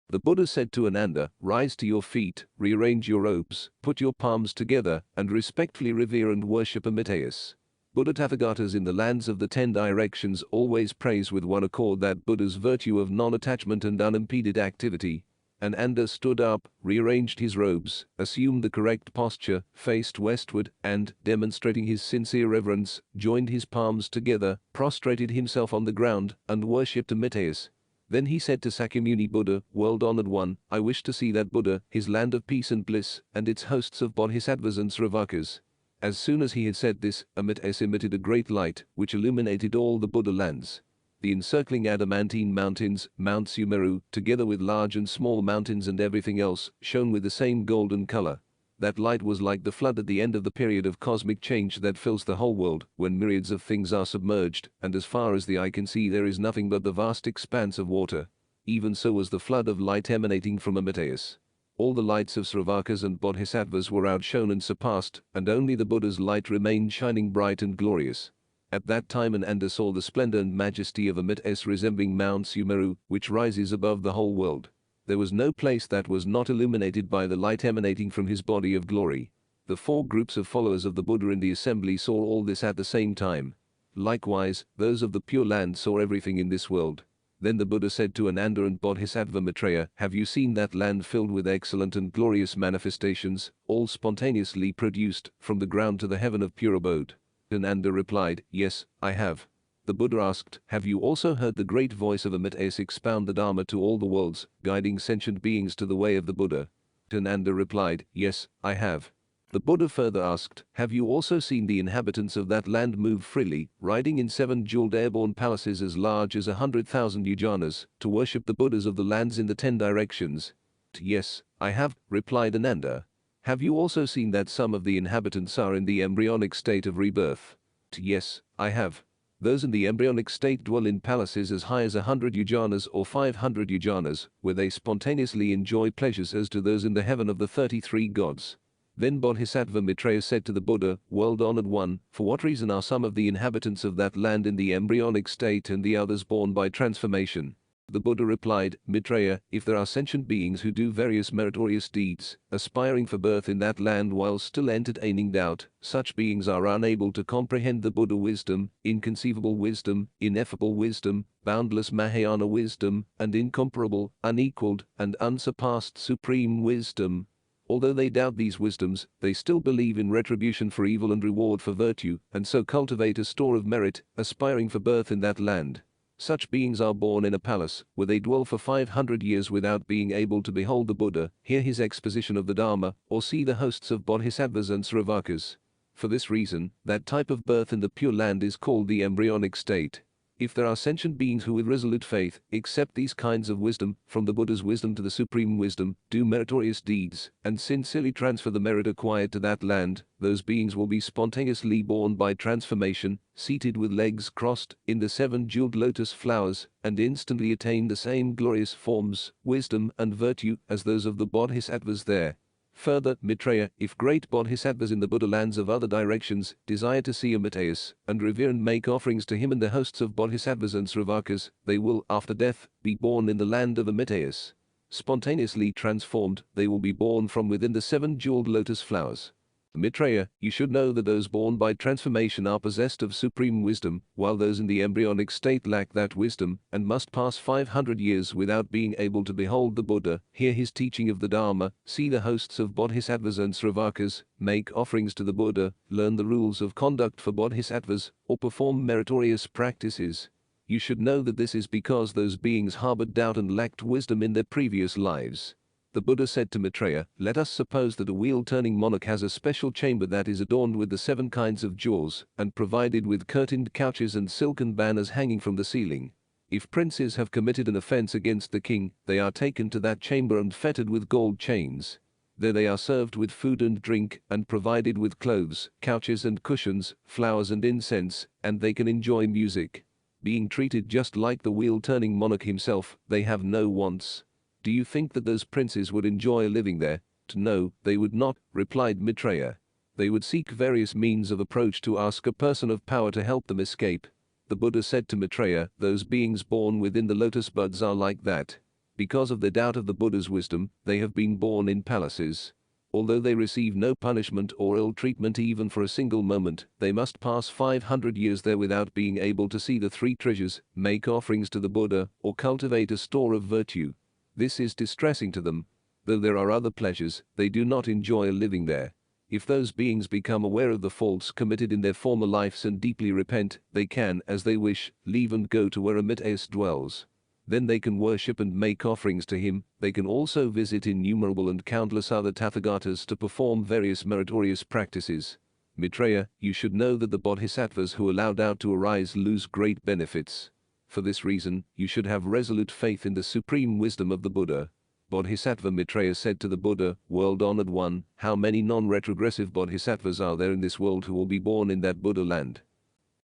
The Buddha said to Ananda, rise to your feet, rearrange your robes, put your palms together, and respectfully revere and worship Amitabha. Buddha Tathagatas in the lands of the 10 directions always praise with one accord that Buddha's virtue of non-attachment and unimpeded activity. Ananda stood up, rearranged his robes, assumed the correct posture, faced westward, and, demonstrating his sincere reverence, joined his palms together, prostrated himself on the ground, and worshipped Amitabha. Then he said to Sakyamuni Buddha, world-honored one, I wish to see that Buddha, his land of peace and bliss, and its hosts of bodhisattvas and sravakas. As soon as he had said this, Amitabha emitted a great light, which illuminated all the Buddha lands. The encircling adamantine mountains, Mount Sumeru, together with large and small mountains and everything else, shone with the same golden color. That light was like the flood at the end of the period of cosmic change that fills the whole world, when myriads of things are submerged, and as far as the eye can see there is nothing but the vast expanse of water. Even so was the flood of light emanating from Amitabha. All the lights of Sravakas and Bodhisattvas were outshone and surpassed, and only the Buddha's light remained shining bright and glorious. At that time Ananda saw the splendor and majesty of Amitabha resembling Mount Sumeru, which rises above the whole world. There was no place that was not illuminated by the light emanating from his body of glory. The 4 groups of followers of the Buddha in the assembly saw all this at the same time. Likewise, those of the Pure Land saw everything in this world. Then the Buddha said to Ananda and Bodhisattva Maitreya, have you seen that land filled with excellent and glorious manifestations, all spontaneously produced, from the ground to the heaven of pure abode? Ananda replied, yes, I have. The Buddha asked, have you also heard the great voice of Amitabha expound the Dharma to all the worlds, guiding sentient beings to the way of the Buddha? Ananda replied, yes, I have. The Buddha further asked, have you also seen the inhabitants of that land move freely, riding in 7 jeweled airborne palaces as large as 100,000 yajanas, to worship the Buddhas of the lands in the 10 directions? Yes, I have, replied Ananda. Have you also seen that some of the inhabitants are in the embryonic state of rebirth? Yes, I have. Those in the embryonic state dwell in palaces as high as 100 yujanas or 500 yujanas, where they spontaneously enjoy pleasures as do those in the heaven of the 33 gods. Then Bodhisattva Maitreya said to the Buddha, "World-honored one, for what reason are some of the inhabitants of that land in the embryonic state and the others born by transformation?" The Buddha replied, "Maitreya, if there are sentient beings who do various meritorious deeds, aspiring for birth in that land while still entertaining doubt, such beings are unable to comprehend the Buddha wisdom, inconceivable wisdom, ineffable wisdom, boundless Mahayana wisdom, and incomparable, unequaled, and unsurpassed supreme wisdom. Although they doubt these wisdoms, they still believe in retribution for evil and reward for virtue, and so cultivate a store of merit, aspiring for birth in that land. Such beings are born in a palace, where they dwell for 500 years without being able to behold the Buddha, hear his exposition of the Dharma, or see the hosts of bodhisattvas and sravakas. For this reason, that type of birth in the Pure Land is called the embryonic state. If there are sentient beings who with resolute faith accept these kinds of wisdom, from the Buddha's wisdom to the supreme wisdom, do meritorious deeds, and sincerely transfer the merit acquired to that land, those beings will be spontaneously born by transformation, seated with legs crossed, in the 7 jeweled lotus flowers, and instantly attain the same glorious forms, wisdom, and virtue as those of the bodhisattvas there. Further, Maitreya, if great bodhisattvas in the Buddha lands of other directions desire to see Amitayus and revere and make offerings to him and the hosts of bodhisattvas and sravakas, they will, after death, be born in the land of Amitayus. Spontaneously transformed, they will be born from within the 7 jeweled lotus flowers. Maitreya, you should know that those born by transformation are possessed of supreme wisdom, while those in the embryonic state lack that wisdom, and must pass 500 years without being able to behold the Buddha, hear his teaching of the Dharma, see the hosts of bodhisattvas and sravakas, make offerings to the Buddha, learn the rules of conduct for bodhisattvas, or perform meritorious practices. You should know that this is because those beings harbored doubt and lacked wisdom in their previous lives. The Buddha said to Maitreya, "Let us suppose that a wheel-turning monarch has a special chamber that is adorned with the 7 kinds of jewels, and provided with curtained couches and silken banners hanging from the ceiling. If princes have committed an offense against the king, they are taken to that chamber and fettered with gold chains. There they are served with food and drink, and provided with clothes, couches and cushions, flowers and incense, and they can enjoy music. Being treated just like the wheel-turning monarch himself, they have no wants. Do you think that those princes would enjoy living there?" "No, they would not," replied Maitreya. "They would seek various means of approach to ask a person of power to help them escape." The Buddha said to Maitreya, "Those beings born within the lotus buds are like that. Because of their doubt of the Buddha's wisdom, they have been born in palaces. Although they receive no punishment or ill treatment even for a single moment, they must pass 500 years there without being able to see the 3 treasures, make offerings to the Buddha, or cultivate a store of virtue. This is distressing to them. Though there are other pleasures, they do not enjoy living there. If those beings become aware of the faults committed in their former lives and deeply repent, they can, as they wish, leave and go to where Amitayus dwells. Then they can worship and make offerings to him. They can also visit innumerable and countless other Tathagatas to perform various meritorious practices. Maitreya, you should know that the bodhisattvas who allow doubt to arise lose great benefits. For this reason, you should have resolute faith in the supreme wisdom of the Buddha." Bodhisattva Maitreya said to the Buddha, "World-honored one, how many non-retrogressive bodhisattvas are there in this world who will be born in that Buddha land?"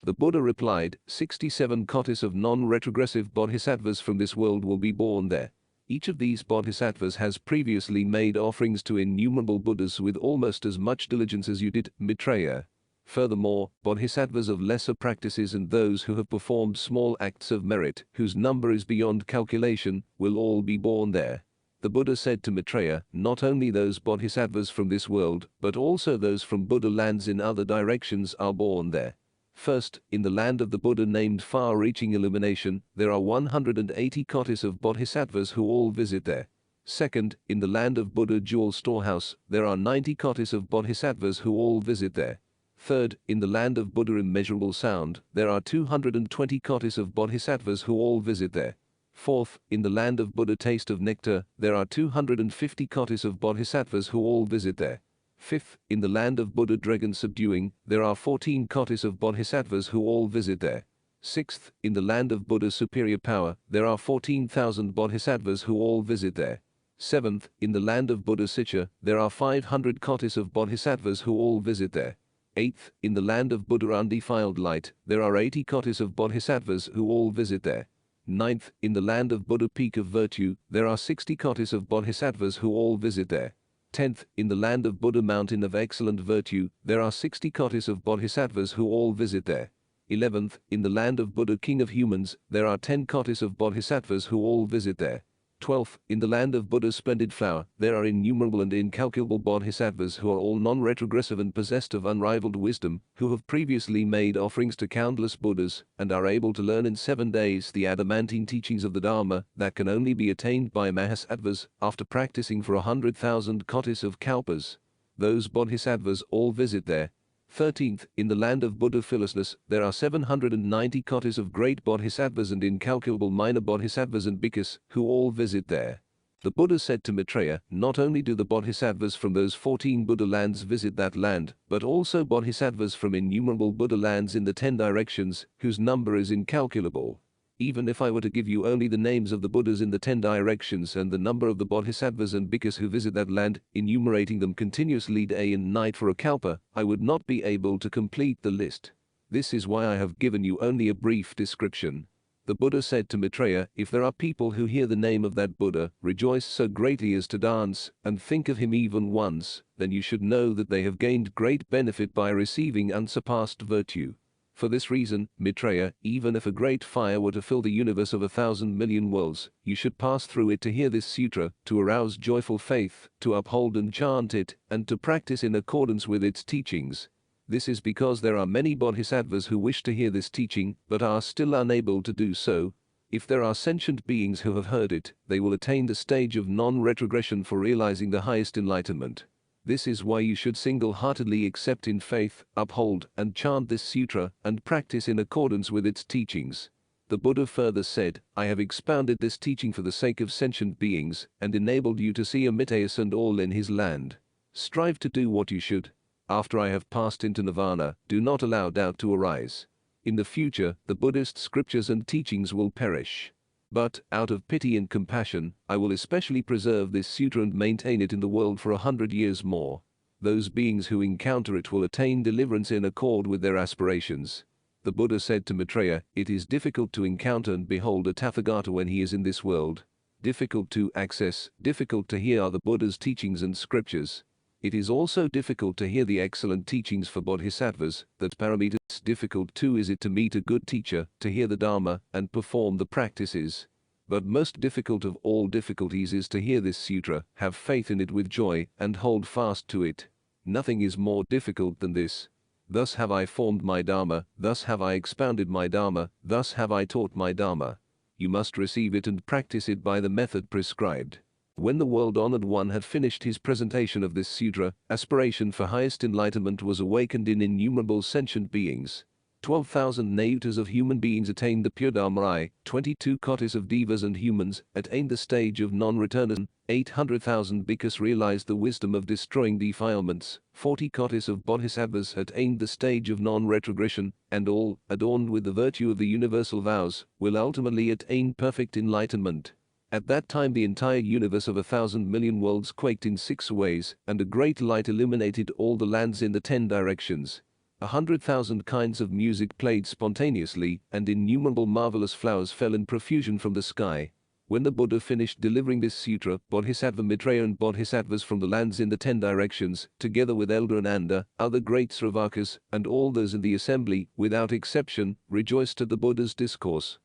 The Buddha replied, 67 kotis of non-retrogressive bodhisattvas from this world will be born there. Each of these bodhisattvas has previously made offerings to innumerable Buddhas with almost as much diligence as you did, Maitreya. Furthermore, bodhisattvas of lesser practices and those who have performed small acts of merit, whose number is beyond calculation, will all be born there. The Buddha said to Maitreya, "Not only those bodhisattvas from this world, but also those from Buddha lands in other directions are born there. First, in the land of the Buddha named Far-Reaching Illumination, there are 180 kotis of bodhisattvas who all visit there. Second, in the land of Buddha Jewel Storehouse, there are 90 kotis of bodhisattvas who all visit there. Third, in the land of Buddha Immeasurable Sound, there are 220 kotis of bodhisattvas who all visit there. Fourth, in the land of Buddha Taste of Nectar, there are 250 kotis of bodhisattvas who all visit there. Fifth, in the land of Buddha Dragon Subduing, there are 14 kotis of bodhisattvas who all visit there. Sixth, in the land of Buddha Superior Power, there are 14,000 bodhisattvas who all visit there. 7th, in the land of Buddha Sicha, there are 500 kotis of bodhisattvas who all visit there. 8th, in the land of Buddha Undefiled Light, there are 80 kotis of bodhisattvas who all visit there. 9th, in the land of Buddha Peak of Virtue, there are 60 kotis of bodhisattvas who all visit there. 10th, in the land of Buddha Mountain of Excellent Virtue, there are 60 kotis of bodhisattvas who all visit there. 11th, in the land of Buddha King of Humans, there are 10 kotis of bodhisattvas who all visit there. 12th, in the land of Buddha's Splendid Flower, there are innumerable and incalculable bodhisattvas who are all non-retrogressive and possessed of unrivaled wisdom, who have previously made offerings to countless Buddhas, and are able to learn in 7 days the adamantine teachings of the Dharma that can only be attained by mahasattvas after practicing for 100,000 kotis of kalpas. Those bodhisattvas all visit there. 13th, in the land of Buddha Fearlessness, there are 790 kotis of great bodhisattvas and incalculable minor bodhisattvas and bhikkhus, who all visit there. The Buddha said to Maitreya, not only do the bodhisattvas from those 14 Buddha lands visit that land, but also bodhisattvas from innumerable Buddha lands in the 10 directions, whose number is incalculable. Even if I were to give you only the names of the Buddhas in the 10 directions and the number of the bodhisattvas and bhikkhus who visit that land, enumerating them continuously day and night for a kalpa, I would not be able to complete the list. This is why I have given you only a brief description. The Buddha said to Maitreya, if there are people who hear the name of that Buddha, rejoice so greatly as to dance, and think of him even once, then you should know that they have gained great benefit by receiving unsurpassed virtue. For this reason, Maitreya, even if a great fire were to fill the universe of 1,000 million worlds, you should pass through it to hear this sutra, to arouse joyful faith, to uphold and chant it, and to practice in accordance with its teachings. This is because there are many bodhisattvas who wish to hear this teaching, but are still unable to do so. If there are sentient beings who have heard it, they will attain the stage of non-retrogression for realizing the highest enlightenment. This is why you should single-heartedly accept in faith, uphold, and chant this sutra, and practice in accordance with its teachings. The Buddha further said, I have expounded this teaching for the sake of sentient beings, and enabled you to see Amitabha and all in his land. Strive to do what you should. After I have passed into nirvana, do not allow doubt to arise. In the future, the Buddhist scriptures and teachings will perish. But, out of pity and compassion, I will especially preserve this sutra and maintain it in the world for 100 years more. Those beings who encounter it will attain deliverance in accord with their aspirations. The Buddha said to Maitreya, it is difficult to encounter and behold a Tathagata when he is in this world. Difficult to access, difficult to hear are the Buddha's teachings and scriptures. It is also difficult to hear the excellent teachings for bodhisattvas, that paramitas. Difficult too is it to meet a good teacher, to hear the Dharma, and perform the practices. But most difficult of all difficulties is to hear this sutra, have faith in it with joy, and hold fast to it. Nothing is more difficult than this. Thus have I formed my Dharma, thus have I expounded my Dharma, thus have I taught my Dharma. You must receive it and practice it by the method prescribed. When the world-honored one had finished his presentation of this sutra, aspiration for highest enlightenment was awakened in innumerable sentient beings. 12,000 nayutas of human beings attained the pure Dharma. 22 kotis of devas and humans attained the stage of non-return. 800,000 bhikkhus realized the wisdom of destroying defilements. 40 kotis of bodhisattvas attained the stage of non-retrogression, and all, adorned with the virtue of the universal vows, will ultimately attain perfect enlightenment. At that time the entire universe of 1,000 million worlds quaked in 6 ways, and a great light illuminated all the lands in the 10 directions. 100,000 kinds of music played spontaneously, and innumerable marvelous flowers fell in profusion from the sky. When the Buddha finished delivering this sutra, Bodhisattva Maitreya and bodhisattvas from the lands in the 10 directions, together with Elder Ananda, other great Sravakas, and all those in the assembly, without exception, rejoiced at the Buddha's discourse.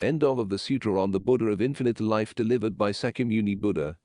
End of the Sutra on the Buddha of Infinite Life delivered by Sakyamuni Buddha.